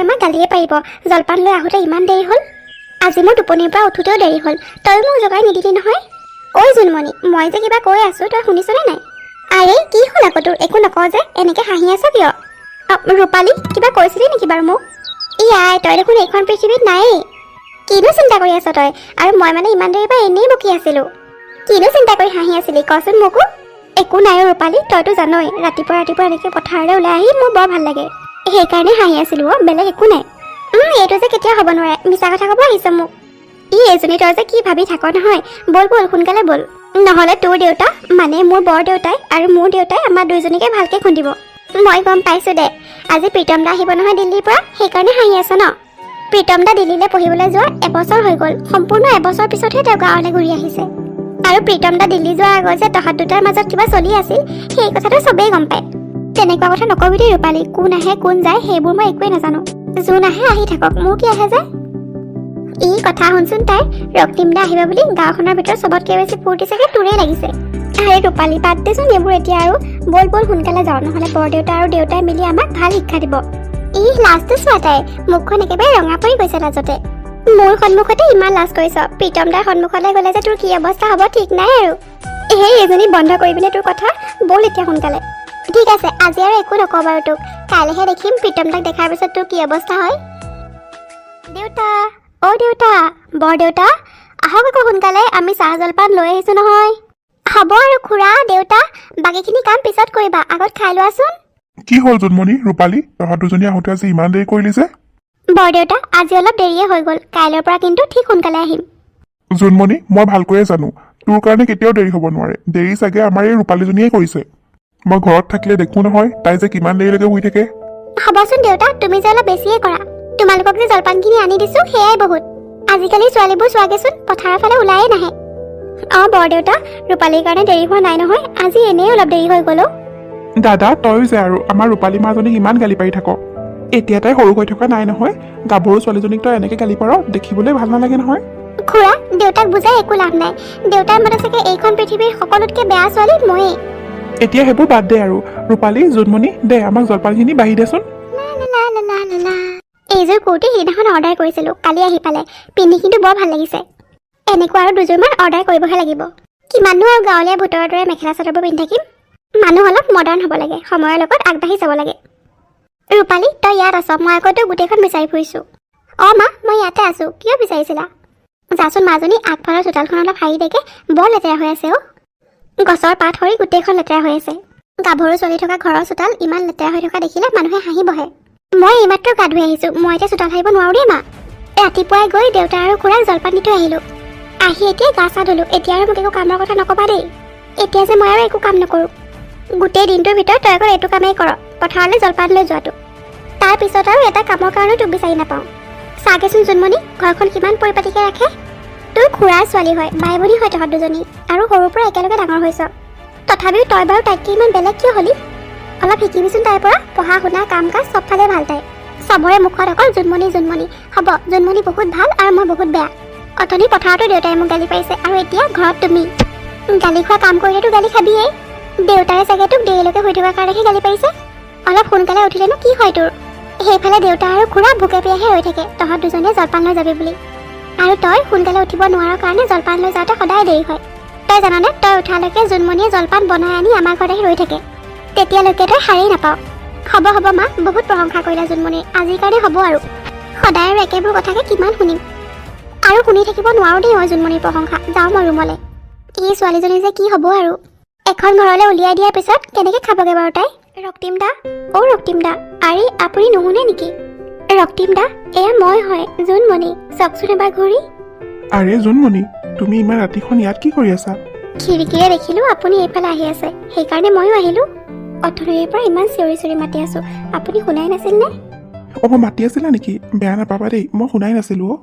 আমাক গালিয়ে পাৰিব জলপান লৈ আহোঁতে ইমান দেৰি হ'ল আজি মোৰ টোপনিৰ পৰা উঠোঁতেও দেৰি হ'ল তই মোক জগাই নিদিলি নহয় ঐ জোনমণি মই যে কিবা কৈ আছোঁ তই শুনিছনে নাই আৰে কি হ'ল আকৌ তোৰ একো নকওঁ যে এনেকৈ হাঁহি আছ কিয় ৰূপালী কিবা কৈছিলি নেকি বাৰু মোক আই তই দেখোন এইখন পৃথিৱীত নায়েই কিনো চিন্তা কৰি আছ তই আৰু মই মানে ইমান দেৰিৰ পৰা এনেই বকি আছিলোঁ কিনো চিন্তা কৰি হাঁহি আছিলি কচোন মোকো একো নাই ৰূপালী তইতো জানই ৰাতিপুৱা এনেকৈ পথাৰলৈ ওলাই আহি মোৰ বৰ ভাল লাগে সেইকাৰণে হাঁহি আছিলোঁ বেলেগ একো নাই এইটো যে কেতিয়া হ'ব নোৱাৰে মিছা কথা ক'ব আহিছ মোক এইজনী তই যে কি ভাবি থাক নহয় বল সোনকালে বল নহ'লে তোৰ দেউতা মানে মোৰ বৰ দেউতাই আৰু মোৰ দেউতাই আমাৰ দুইজনীকে ভালকৈ খুন্দিব মই গম পাইছোঁ দে আজি প্ৰীতম দা আহিব নহয় দিল্লীৰ পৰা সেইকাৰণে হাঁহি আছ ন প্ৰীতম দা দিল্লীলৈ পঢ়িবলৈ যোৱা এবছৰ হৈ গ'ল সম্পূৰ্ণ এবছৰ পিছতহে তেওঁ গাঁৱলৈ ঘূৰি আহিছে আৰু প্ৰীতম দা দিল্লী যোৱাৰ আগত যে তহঁত দুটাৰ মাজত কিবা চলি আছিল সেই কথাটো চবেই গম পায় তেনেকুৱা কথা নকবি দেই ৰূপালী কোন আহে কোন যায় সেইবোৰ মই একোৱেই নাজানো যোন আহে আহি থাকক মোৰ কি আহে যে ই কথা শুনচোন তাই ৰক্তিম দা আহিব বুলি গাঁওখনৰ ভিতৰত চবতকৈ বেছি ফূৰ্তি চাগে তোৰেই লাগিছে আৰে ৰূপালী বাদ দেচোন এইবোৰ এতিয়া আৰু বল সোনকালে যাওঁ নহ'লে বৰদেউতা আৰু দেউতাই মিলি আমাক ভাল শিক্ষা দিব লাজটো চোৱা তাই মুখখন একেবাৰে ৰঙা পৰি গৈছে লাজতে মোৰ সন্মুখতে ইমান লাজ কৰিছ প্ৰীতম দাৰ সন্মুখলৈ গ'লে যে তোৰ কি অৱস্থা হ'ব ঠিক নাই আৰু এজনী বন্ধ কৰিবিনে তোৰ কথা বল এতিয়া সোনকালে ঠিক আছে আজি আৰু একো নকওঁ বাৰু তোক কাইলৈহে দেখিম প্ৰীতম দাক দেখাৰ পিছত তোৰ কি অৱস্থা হয় দেউতা দেউতা বৰদেউতা আহক আকৌ সোনকালে আমি চাহ জলপান লৈ আহিছোঁ নহয় হ'ব আৰু খুৰা দেউতা বাকীখিনি কাম পিছত কৰিবা আগত খাই লোৱাচোন কি হ'ল জোনমণি ৰূপালী তহঁত দুজনী আহোঁতে আজি ইমান দেৰি কৰিলি যে বৰদেউতা আজি অলপ দেৰিয়ে হৈ গ'ল কাইলৈৰ পৰা কিন্তু ঠিক সোনকালে আহিম জোনমণি মই ভালকৈয়ে জানো তোৰ কাৰণে কেতিয়াও দেৰি হ'ব নোৱাৰে দেৰি চাগে আমাৰ এই ৰূপালীজনীয়ে কৰিছে মই ঘৰত থাকিলে দেখোঁ নহয় তাই যে কিমান দেৰিলৈকে শুই থাকে হ'বচোন দেউতা তুমি যে অলপ বেছিয়ে কৰা তোমালোকক যে জলপানখিনি আনি দিছোঁ সেয়াই বহুত আজিকালি ছোৱালীবোৰ চোৱাগেচোন পথাৰৰ ফালে ওলায়ে নাহে বৰদেউতা ৰূপালীৰ কাৰণে দেৰি হোৱা নাই নহয় আজি এনেই অলপ দেৰি হৈ গ'ল দাদা তই যে আৰু আমাৰ ৰূপালী মাজনীক ইমান গালি পাৰি থাক এতিয়া তাই সৰু হৈ থকা নাই নহয় গাভৰু ছোৱালীজনীক তই এনেকৈ গালি পাৰ দেখিবলৈ ভাল নালাগে নহয় খুৰা দেউতাক বুজাই একো লাভ নাই দেউতাৰ মতে চাগে এইখন পৃথিৱীৰ সকলোতকৈ বেয়া ছোৱালী ময়েই এতিয়া সেইবোৰ বাদ দে আৰু ৰূপালী জোনমণি দে আমাক জলপানখিনি বাঢ়ি দেচোন এইযোৰ কুৰ্তি সেইদিনাখন অৰ্ডাৰ কৰিছিলোঁ কালি আহি পালে পিন্ধি কিন্তু বৰ ভাল লাগিছে এনেকুৱা আৰু দুযোৰমান অৰ্ডাৰ কৰিবহে লাগিব কিমাননো আৰু গাঁৱলীয়া ভূতৰ দৰে মেখেলা চাদৰবোৰ পিন্ধি থাকিম মানুহ অলপ মডাৰ্ণ হ'ব লাগে সময়ৰ লগত আগবাঢ়ি যাব লাগে ৰূপালী তই ইয়াত আছ মই আকৌ তোক গোটেইখন বিচাৰি ফুৰিছোঁ মা মই ইয়াতে আছোঁ কিয় বিচাৰিছিলা যাচোন মাজনী আগফালৰ চোতালখন অলপ সাৰি দেখে বৰ লেতেৰা হৈ আছে গছৰ পাত সৰি গোটেইখন লেতেৰা হৈ আছে গাভৰু চলি থকা ঘৰৰ চোতাল ইমান লেতেৰা হৈ থকা দেখিলে মানুহে হাঁহি বহে মই এইমাত্ৰ গা ধুই আহিছোঁ মই এতিয়া চোতাল সাৰিব নোৱাৰোঁ দেই মা ৰাতিপুৱাই গৈ দেউতা আৰু খুৰাক জলপান দি থৈ আহিলোঁ আহি এতিয়া গা চা ধুলোঁ এতিয়া আৰু মোক একো কামৰ কথা নক'বা দেই এতিয়া যে মই আৰু একো কাম নকৰোঁ গোটেই দিনটোৰ ভিতৰত তই অকল এইটো কামেই কৰ পথাৰলৈ জলপান লৈ যোৱাটো তাৰপিছত আৰু এটা কামৰ কাৰণেও তোক বিচাৰি নাপাওঁ চাগেচোন জোনমণি ঘৰখন কিমান পৰিপাটিকৈ ৰাখে তোৰ খুৰাৰ ছোৱালী হয় বাই ভনী হয় তহঁত দুজনী আৰু সৰুৰ পৰা একেলগে ডাঙৰ হৈছ তথাপিও তই বাৰু তাইতকৈ ইমান বেলেগ কিয় হ'লি অলপ শিকিবিচোন তাইৰ পৰা পঢ়া শুনা কাম কাজ চবফালে ভাল তাই চবৰে মুখত অকল জোনমণি হ'ব জোনমণি বহুত ভাল আৰু মই বহুত বেয়া অথনি পথাৰতো দেউতাই মোক গালি পাৰিছে আৰু এতিয়া ঘৰত তুমি গালি খোৱা কাম কৰিলেতো গালি খাবিয়েই দেউতাৰে চাগে তোক দেৰিলৈকে শুই থকাৰ কাৰণেহে গালি পাৰিছে অলপ সোনকালে উঠিলেনো কি হয় তোৰ সেইফালে দেউতা আৰু খুৰা ভোকে পিয়াহে ৰৈ থাকে তহঁত দুজনীয়ে জলপান লৈ যাবি বুলি আৰু তই সোনকালে উঠিব নোৱাৰাৰ কাৰণে জলপান লৈ যাওঁতে সদায় দেৰি হয় তই জাননে তই উঠালৈকে জোনমণিয়ে জলপান বনাই আনি আমাৰ ঘৰত আহি ৰৈ থাকে তেতিয়ালৈকে তই সাৰেই নাপাওঁ হ'ব মা বহুত প্ৰশংসা কৰিলা জোনমণিৰ আজিৰ কাৰণে হ'ব আৰু সদায় আৰু একেবোৰ কথাকে কিমান শুনিম আৰু শুনি থাকিব নোৱাৰোঁ দেই মই জোনমণিৰ প্ৰশংসা যাওঁ মই ৰুমলৈ এই ছোৱালীজনী যে কি হ'ব আৰু এখন ঘৰলৈ উলিয়াই দিয়াৰ পিছত কেনেকৈ খাবগৈ বাৰু তাই ৰক্তিম দা আৰে আপুনি নুশুনে নেকি ৰক্তিম দা এয়া মই হয় জোনমণি চাওকচোন এবাৰ ঘূৰি আৰে জোনমণি তুমি ইমান ৰাতিখন ইয়াত কি কৰি আছা খিৰিকীৰে দেখিলোঁ আপুনি এইফালে আহি আছে সেইকাৰণে ময়ো আহিলোঁ অথনিৰে পৰা ইমান চিঞৰি মাতি আছোঁ আপুনি শুনাই নাছিল নে মই মাতি আছিলা নেকি বেয়া নাপাবা দেই মই শুনাই নাছিলোঁ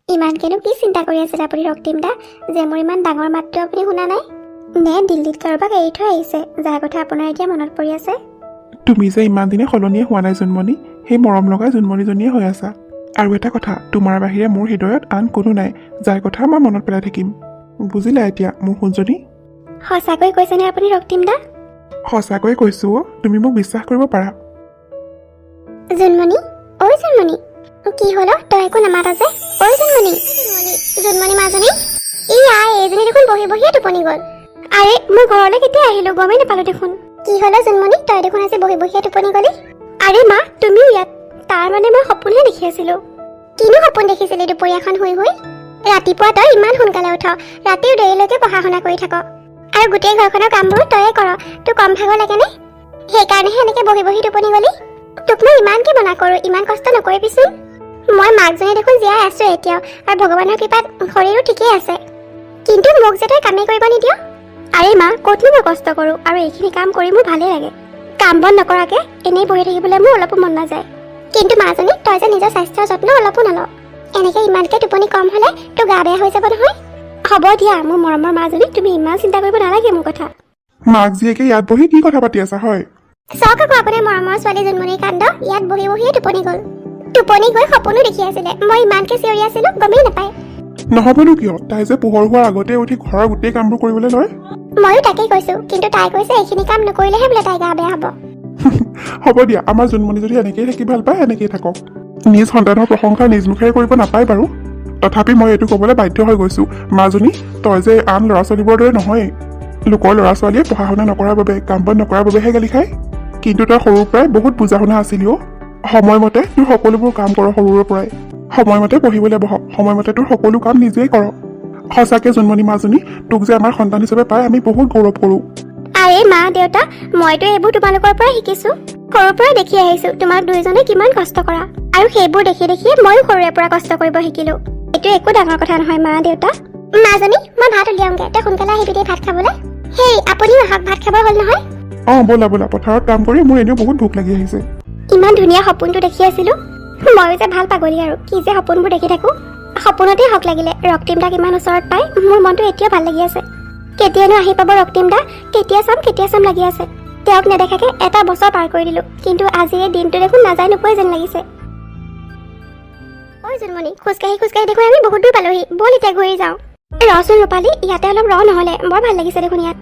ইমানকেনো কি চিন্তা কৰি আছিল আপুনি ৰক্তিম দা যে মোৰ ইমান ডাঙৰ মাতটো আপুনি শুনা নাই নে দিল্লীত কাৰোবাক এৰি থৈ আহিছে যাৰ কথা আপোনাৰ এতিয়া মনত পৰি আছে তুমি যে ইমান দিনে সলনিয়ে হোৱা নাই জোনমণি সেই মৰম লগা জোনমণিজনীয়ে হৈ আছা আৰু এটা কথা তোমাৰ বাহিৰে মোৰ হৃদয়ত আন কোনো নাই যাৰ কথা মই মনত পেলাই থাকিম বুজিলা এতিয়া মোৰ সোণজনী সঁচাকৈ কৈছেনে আপুনি ৰক্তিম দা সঁচাকৈয়ে কৈছোঁ তুমি মোক বিশ্বাস কৰিব পাৰা জোনমণি কি হলো তই একো নামাত আছে? ঐ জোনমণি, জোনমণি মাজনী, ই আই এইজনী দেখোন বহি বহিয়ে টোপনি গ'ল। আৰে মই ঘৰলৈ কেতিয়া আহিলো গমেই নাপালো দেখোন। কি হলো জোনমণি, তই দেখোন আজি বহি বহিয়ে টোপনি গলি? আৰে মা তুমিও ইয়াত? তাৰ মানে মই সপোনহে দেখি আছিলো। কিনো সপোন দেখিছিলি দুপৰীয়াখন শুই শুই? ৰাতিপুৱা তই ইমান সোনকালে উঠ, ৰাতিও দেৰিলৈকে পঢ়া শুনা কৰি থাক, আৰু গোটেই ঘৰখনৰ কামবোৰ তয়ে কৰ। তোৰ কম ভাগৰ লাগেনে? সেইকাৰণেহে এনেকে বহি বহি টোপনি গলি। তোক মই ইমানকে মনা কৰো, ইমান কষ্ট নকৰিবিচোন। মই মাকজনী দেখোন জীয়াই আছো এতিয়াও, আৰু ভগৱানৰ কৃপাত শৰীৰো ঠিকেই আছে, কিন্তু মোক যে তই কামেই কৰিব নিদিয়। আৰে মা ক'তনো মই কষ্ট কৰো, আৰু এইখিনি কাম কৰি মোৰ ভালেই লাগে। কাম বন নকৰাকে এনেই বহি থাকিবলৈ মোৰ অলপো মন নাযায়। কিন্তু মাজনী তই যে নিজৰ স্বাস্থ্যৰ যত্ন অলপো নল। এনেকে ইমানকে টোপনি কম হলে তোৰ গা বেয়া হৈ যাব নহয়। হ'ব দিয়া মোৰ মৰমৰ মাজনী, তুমি ইমান চিন্তা কৰিব নালাগে মোৰ কথা। মাক জীয়েকে ইয়াত বহি কি কথা পাতি আছা হয়? চাওক আকৌ আপোনাৰ মৰমৰ ছোৱালী জোনমণিৰ কাণ্ড, ইয়াত বহি বহিয়ে টোপনি গ'ল। টোপনি গৈ সপোনো দেখি আছিলে, মই ইমানকে চিঞৰি আছিলো গমেই নাপায়। নহবনো কিয়, তাই যে পোহৰ হোৱাৰ আগতে উঠি ঘৰৰ গোটেই কামবোৰ কৰিবলৈ লয়। ময়ো তাকেই কৈছো, কিন্তু তাই কৈছে এইখিনি কাম নকৰিলেহে বোলে তাই গা বেয়া হ'ব। হ'ব দিয়া, আমাৰ জোনমণি যদি এনেকেই থাকি ভাল পায় এনেকেই থাকক। নিজ সন্তানৰ প্ৰশংসা নিজ মুখেৰে কৰিব নাপায় বাৰু। তথাপি মই এইটো ক'বলৈ বাধ্য হৈ গৈছো, মাজনী তই যে আন ল'ৰা ছোৱালীবোৰৰ দৰে নহয়েই। লোকৰ ল'ৰা ছোৱালীয়ে পঢ়া শুনা নকৰাৰ বাবে, কাম বন নকৰাৰ বাবেহে গালি খায়, কিন্তু তই সৰুৰ পৰাই বহুত বুজা শুনা আছিলি অ'। সময়মতে তোৰ সকলোবোৰ কাম কৰ, সৰুৰে পৰাই সময়মতে পঢ়িবলৈ বহ, সময়মতে তোৰ সকলো কাম নিজেই কৰ। সঁচাকে জোনমণি মাজনী, তোক যে আমাৰ সন্তান হিচাপে পাই আমি বহুত গৌৰৱ কৰো। আৰে মা দেউতা, মইতো এইবোৰ তোমালোকৰ পৰা শিকিছো। সৰুৰ পৰা দেখি আহিছো তোমাক দুয়োজনে কিমান কষ্ট কৰা, আৰু সেইবোৰ দেখি দেখিয়ে ময়ো সৰুৰে পৰা কষ্ট কৰিব শিকিলো। এইটো একো ডাঙৰ কথা নহয় মা দেউতা। মাজনী মই ভাত উলিয়াওঁগে, তই সোনকালে আহিবি দেই ভাত খাবলৈ। হেই আপুনিও আহক, ভাত খাব হ'ল নহয়। ব'লা ব'লা, পথাৰত কাম কৰি মোৰ এনেও বহুত ভোক লাগি আহিছে। ইমান ধুনীয়া সপোনটো দেখি আছিলো। ময়ো যে ভাল পাগলী আৰু কি যে সপোনবোৰ দেখি থাকো। সপোনতেই হওক লাগিলে ৰক্তিম দাক ইমান ওচৰত পাই মোৰ মনটো এতিয়াও ভাল লাগি আছে। কেতিয়ানো আহি পাব ৰক্তিম দা, কেতিয়া চাম লাগি আছে। তেওঁক নেদেখাকে এটা বছৰ পাৰ কৰি দিলো, কিন্তু আজি এই দিনটো দেখোন নাযায় নোপোৱাই যেন লাগিছে। ঐ জোনমণি, খোজকাঢ়ি খোজকাঢ়ি দেখোন আমি বহুত দূৰ পালোহি, ব'ল এতিয়া ঘূৰি যাওঁ। ৰচোন ৰূপালী, ইয়াতে অলপ নহলে বৰ ভাল লাগিছে দেখোন ইয়াত।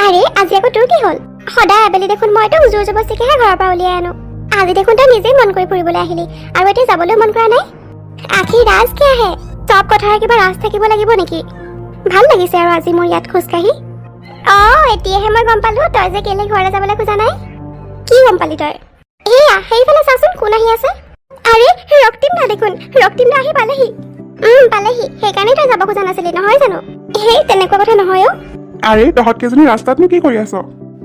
আৰে আজি আকৌ তোৰ কি হ'ল? সদায় আবেলি দেখোন মই তোক জোৰ জবস্তিকেহে ঘৰৰ পৰা উলিয়াই আনো। আজি দেখোন তই নিজেই মন কৰি ফুৰিবলৈ আহিলি, আৰু এতিয়া যাবলৈ মন কৰা নাই? আখি ৰাজ কি আহে, চব কথাৰ কিবা ৰাজ থাকিব লাগিব নেকি? ভাল লাগিছে আৰু আজি মোৰ ইয়াত খোজকাঢ়ি। এতিয়াহে মই গম পালো তই যে কেলে ঘৰলৈ যাবলৈ খোজা নাই। কি গম পালি তই? এয়া সেইফালে চাচোন কোন আহি আছে। আৰে ৰক্তিম দা দেখোন, ৰক্তিম দা আহি পালেহি। পালেহি, সেইকাৰণে তই যাব খোজা নাছিলি নহয় জানো? সেই তেনেকুৱা কথা নহয় অ'। আৰে তহঁত কেইজনী ৰাস্তাতনো কি কৰি আছ?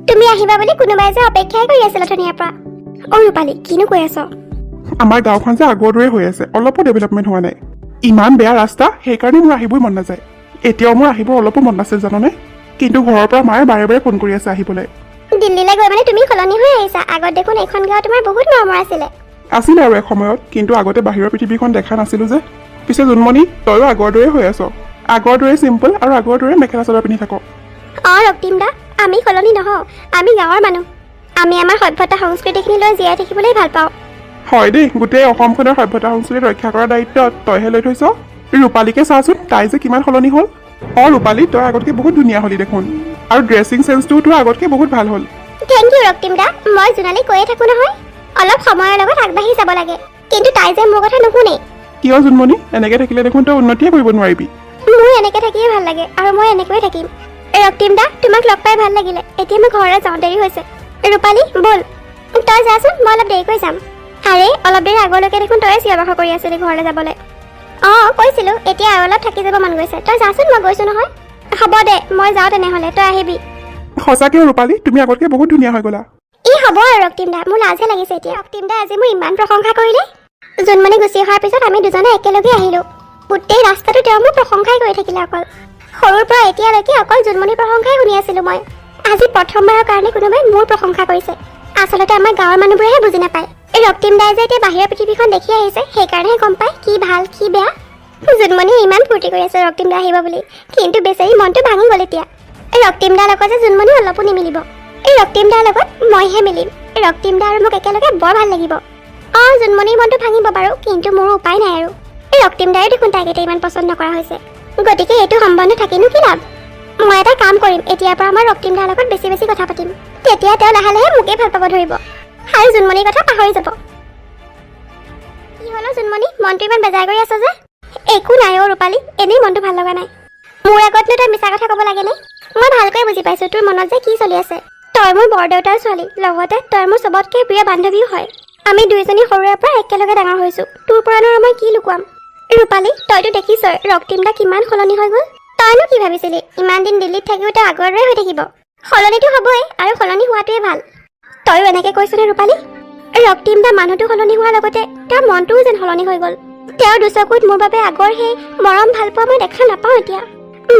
তুমি আহিবা বুলি কোনোবাই যে অপেক্ষাই কৰি আছিল অথনিয়াৰ পৰা। ৰূপালী কিনো কৈ আছ? আমাৰ গাঁওখন যে আগৰ দৰে হৈ আছে, অলপো ডেভেলপমেণ্ট হোৱা নাই। ইমান বেয়া ৰাস্তা, সেইকাৰণে মোৰ আহিবই মন নাযায়। এতিয়াও মোৰ আহিব অলপো মন নাছিল জাননে, কিন্তু ঘৰৰ পৰা মায়ে বাৰে বাৰে ফোন কৰি আছে আহিবলৈ। দিল্লীলৈ গৈ মানে তুমি সলনি হৈ আহিছা? আগত দেখোন এইখন গাঁও তোমাৰ বহুত মৰমৰ আছিলে আৰু এসময়ত, কিন্তু আগতে বাহিৰৰ পৃথিৱীখন দেখা নাছিলো যে। পিছে জোনমণি, তইও আগৰ দৰে হৈ আছ, আগৰ দৰে চিম্পল আৰু আগৰ দৰে মেখেলা চাদৰ পিন্ধি থাক। ৰক্তিম দা, আমি সলনি নহওঁ, আমি গাঁৱৰ মানুহ। আমি আমাৰ সভ্যতা সংস্কৃতিখিনি লৈ জীয়াই থাকিবলৈ ভাল পাওঁ। হয় দেই, গোটেই অসমখনৰ সভ্যতা সংস্কৃতি ৰক্ষা কৰাৰ দায়িত্ব তইহে লৈ থৈছ। ৰূপালীকে চাচোন, তাই যে কিমান সলনি হ'ল। ৰূপালী, তই আগতকে বহুত ধুনীয়া হলি দেখোন, আৰু ড্ৰেছিং চেন্সটোও তোৰ আগতকে বহুত ভাল হ'ল। থেংক ইউ ৰক্তিম দা, মই জোনালী কৈয়ে থাকো নহয় অলপ সময়ৰ লগত আগবাঢ়ি যাব লাগে, কিন্তু তাই যে মোৰ কথা নুশুনে। কিয় জোনমণি, এনেকে থাকিলে দেখোন তই উন্নতিয়ে কৰিব নোৱাৰিবি। মোৰ এনেকে থাকিয়ে ভাল লাগে, আৰু মই এনেকৈয়ে থাকিম। ৰক্তিম দা, তোমাক লগ পাই ভাল লাগিলে। এতিয়া মই ঘৰলৈ যাওঁ, দেৰি হৈছে। ৰূপালী ব'ল, তই যাচোন, মই অলপ দেৰিকৈ যাম। আৰে অলপ দেৰি আগলৈকে দেখোন তয়ে চিঞৰ বাখৰ কৰি আছিলি ঘৰলৈ যাবলৈ। কৈছিলো, এতিয়া আৰু অলপ থাকি যাব মন গৈছে। তই যাচোন, মই গৈছো নহয়। হ'ব দে, মই যাওঁ তেনেহ'লে, তই আহিবি। সঁচাকে ৰূপালী, তুমি আগতকে বহুত ধুনীয়া হৈ গ'লা। হ'ব আৰু ৰক্তিম দা, মোৰ লাজহে লাগিছে এতিয়া। ৰক্তিম দা আজি মোৰ ইমান প্ৰশংসা কৰিলে। জোনমণি গুচি অহাৰ পিছত আমি দুজনে একেলগে আহিলো। গোটেই ৰাস্তাটো তেওঁ মোৰ প্ৰশংসাই কৰি থাকিলে অকল। সৰুৰ পৰা এতিয়ালৈকে অকল জোনমণিৰ প্ৰশংসাই শুনি আছিলো মই। আজি প্ৰথমবাৰৰ কাৰণে কোনোবাই মোৰ প্ৰশংসা কৰিছে। আচলতে আমাৰ গাঁৱৰ মানুহবোৰেহে বুজি নাপায়। এই ৰক্তিম দাই যে এতিয়া বাহিৰৰ পৃথিৱীখন দেখি আহিছে, সেইকাৰণেহে গম পায় কি ভাল কি বেয়া। জোনমণিয়ে ইমান ফূৰ্তি কৰি আছে ৰক্তিম দা আহিব বুলি, কিন্তু বেচাৰি মনটো ভাঙি গ'ল এতিয়া। এই ৰক্তিম দাৰ লগত যে জোনমণি অলপো নিমিলিব। এই ৰক্তিম দাৰ লগত মইহে মিলিম। এই ৰক্তিম দা আৰু মোক একেলগে বৰ ভাল লাগিব। জোনমণিৰ মনটো ভাঙিব বাৰু, কিন্তু মোৰ উপায় নাই আৰু। এই ৰক্তিম দাই দেখোন তাইক এতিয়া ইমান পচন্দ নকৰা হৈছে, গতিকে এইটো সম্বন্ধ থাকিনো কি লাভ। মই এটা কাম কৰিম, এতিয়াৰ পৰা আমাৰ ৰক্তিম দাৰ লগত বেছি বেছি কথা পাতিম। তেতিয়া তেওঁ লাহে লাহে মোকেই ভাল পাব ধৰিব, আৰু জোনমণিৰ কথা পাহৰি যাব। হলো জোনমণি, মনটো ইমান বেজাৰ কৰি আছ যে? একো নাই অ' ৰূপালী, এনেই মনটো ভাল লগা নাই। মোৰ আগতনো তই মিছা কথা ক'ব লাগেনে? মই ভালকৈ বুজি পাইছোঁ তোৰ মনত যে কি চলি আছে। তই মোৰ বৰদেউতাৰ ছোৱালী, লগতে তই মোৰ চবতকৈ প্ৰিয় বান্ধৱীও হয়। আমি দুয়োজনী সৰুৰে পৰা একেলগে ডাঙৰ হৈছোঁ। তোৰ পৰানো মই কি লুকুৱাম? ৰূপালী, তইতো দেখিছই ৰক্তিমদা কিমান সলনি হৈ গ'ল। তইনো কি ভাবিছিলি ইমান দিন দিল্লীত থাকিও তই আগৰ দৰে হৈ থাকিব? সলনিটো হ'বই, আৰু সলনি হোৱাটোৱে ভাল। তইও এনেকৈ কৈছনে ৰূপালী? ৰক্তিমদা মানুহটো সলনি হোৱাৰ লগতে তেওঁৰ মনটোও যেন সলনি হৈ গ'ল। তেওঁৰ দুচকুত মোৰ বাবে আগৰ সেই মৰম ভাল পোৱা মই দেখা নাপাওঁ এতিয়া।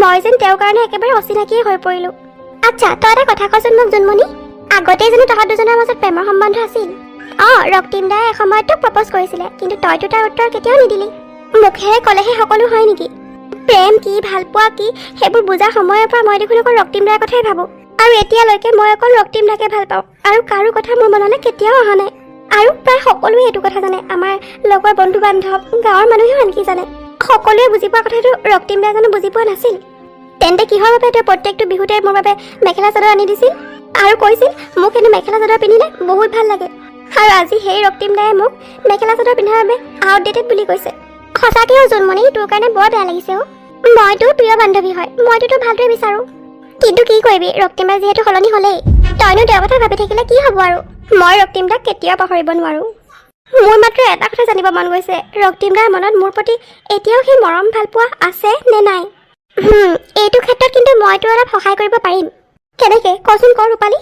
মই যেন তেওঁৰ কাৰণে একেবাৰে অচিনাকিয়ে হৈ পৰিলোঁ। আচ্ছা, তই এটা কথা কচোন মোক জোনমণি, আগতেই জানো তহঁত দুজনৰ মাজত প্ৰেমৰ সম্বন্ধ আছিল? ৰক্তিমদাই এসময়ত তোক প্ৰপ'জ কৰিছিলে, কিন্তু তইতো তাৰ উত্তৰ কেতিয়াও নিদিলি। মুখেৰে ক'লেহে সকলো হয় নেকি? প্ৰেম কি, ভাল পোৱা কি, সেইবোৰ বুজাৰ সময়ৰ পৰা মই দেখোন অকল ৰক্তিমদাৰ কথাই ভাবোঁ। আৰু এতিয়ালৈকে মই অকল ৰক্তিমদাকে ভাল পাওঁ, আৰু কাৰো কথা মোৰ মনলৈ কেতিয়াও অহা নাই। আৰু প্ৰায় সকলোৱে এইটো কথা জানে, আমাৰ লগৰ বন্ধু বান্ধৱ, গাঁৱৰ মানুহেও আনকি জানে। সকলোৱে বুজি পোৱা কথাটো ৰক্তিমদাই জানো বুজি পোৱা নাছিল? তেন্তে কিহৰ বাবে তেওঁ প্ৰত্যেকটো বিহুতে মোৰ বাবে মেখেলা চাদৰ আনি দিছিল আৰু কৈছিল মোক হেনো মেখেলা চাদৰ পিন্ধিলে বহুত ভাল লাগে। আৰু আজি সেই ৰক্তিমদায়ে মোক মেখেলা চাদৰ পিন্ধাৰ বাবে আউটডেটেড বুলি কৈছে। সঁচাকৈ জোনমণি, তোৰ কাৰণে বৰ বেয়া লাগিছে অ'। মই তোৰ প্ৰিয় বান্ধৱী হয়, মইতো তোৰ ভালটোৱে বিচাৰোঁ। কিন্তু কি কৰিবি, ৰক্তিমদা যিহেতু সলনি হ'লেই, তইনো তেওঁৰ কথা ভাবি থাকিলে কি হ'ব আৰু? মই ৰক্তিমদাক কেতিয়াও পাহৰিব নোৱাৰোঁ। মোৰ মাত্ৰ এটা কথা জানিব মন গৈছে, ৰক্তিমদাৰ মনত মোৰ প্ৰতি এতিয়াও সেই মৰম ভাল পোৱা আছে নে নাই? এইটো ক্ষেত্ৰত কিন্তু মই তোৰ অলপ সহায় কৰিব পাৰিম। কেনেকৈ কচোন ক ৰূপালী?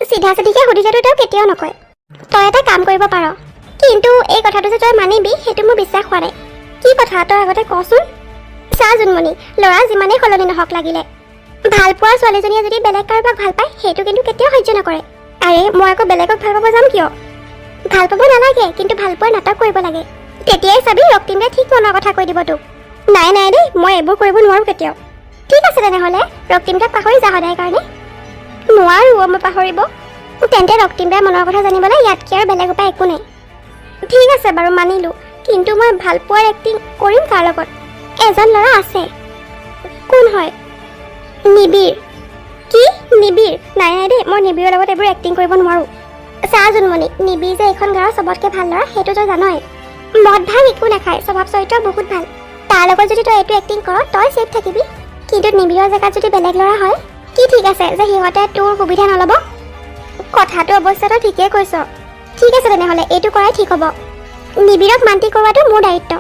চিধা চিধিকৈ সুধিলেতো তেওঁ কেতিয়াও নকয়। তই এটা কাম কৰিব পাৰ, কিন্তু এই কথাটো যে তই মানিবি সেইটো মোৰ বিশ্বাস হোৱা নাই। কি কথা তই আগতে কচোন? চা জোনমণি, ল'ৰা যিমানেই সলনি নহওক লাগিলে, ভাল পোৱা ছোৱালীজনীয়ে যদি বেলেগ কাৰোবাক ভাল পায় সেইটো কিন্তু কেতিয়াও সহ্য নকৰে। আৰে মই আকৌ বেলেগক ভাল পাব যাম কিয়? ভাল পাব নালাগে, কিন্তু ভাল পোৱাৰ নাটক কৰিব লাগে। তেতিয়াই চাবি ৰক্তিমদাই ঠিক মনৰ কথা কৈ দিব তোক। নাই দেই, মই এইবোৰ কৰিব নোৱাৰোঁ কেতিয়াও। ঠিক আছে তেনেহ'লে, ৰক্তিমদাক পাহৰি যা সদায় কাৰণে। নোৱাৰোঁ মই পাহৰিব। তেন্তে ৰক্তিমদাৰ মনৰ কথা জানিবলৈ ইয়াতকৈ আৰু বেলেগ উপায় একো নাই। ঠিক আছে বাৰু মানিলোঁ, কিন্তু মই ভাল পোৱাৰ এক্টিং কৰিম কাৰ লগত? এজন ল'ৰা আছে। কোন হয়? নিবিৰ। কি নিবিৰ? নাই দেই, মই নিবিৰৰ লগত এইবোৰ এক্টিং কৰিব নোৱাৰোঁ। চা জোনমণি, নিবিৰ যে এইখন গাঁৱৰ চবতকৈ ভাল ল'ৰা সেইটো তই জানই। মদ ভাগ একো নাখায়, স্বভাৱ চৰিত্ৰ বহুত ভাল। তাৰ লগত যদি তই এইটো এক্টিং কৰ তই ছেফ থাকিবি। কিন্তু নিবিৰৰ জেগাত যদি বেলেগ ল'ৰা হয়, কি ঠিক আছে যে সিহঁতে তোৰ সুবিধা নল'ব? কথাটো অৱশ্যে তই ঠিকেই কৈছ। ঠিক আছে তেনেহ'লে এইটো কৰাই ঠিক হ'ব। নিবিৰক মান্তি কৰোৱাটো মোৰ দায়িত্ব।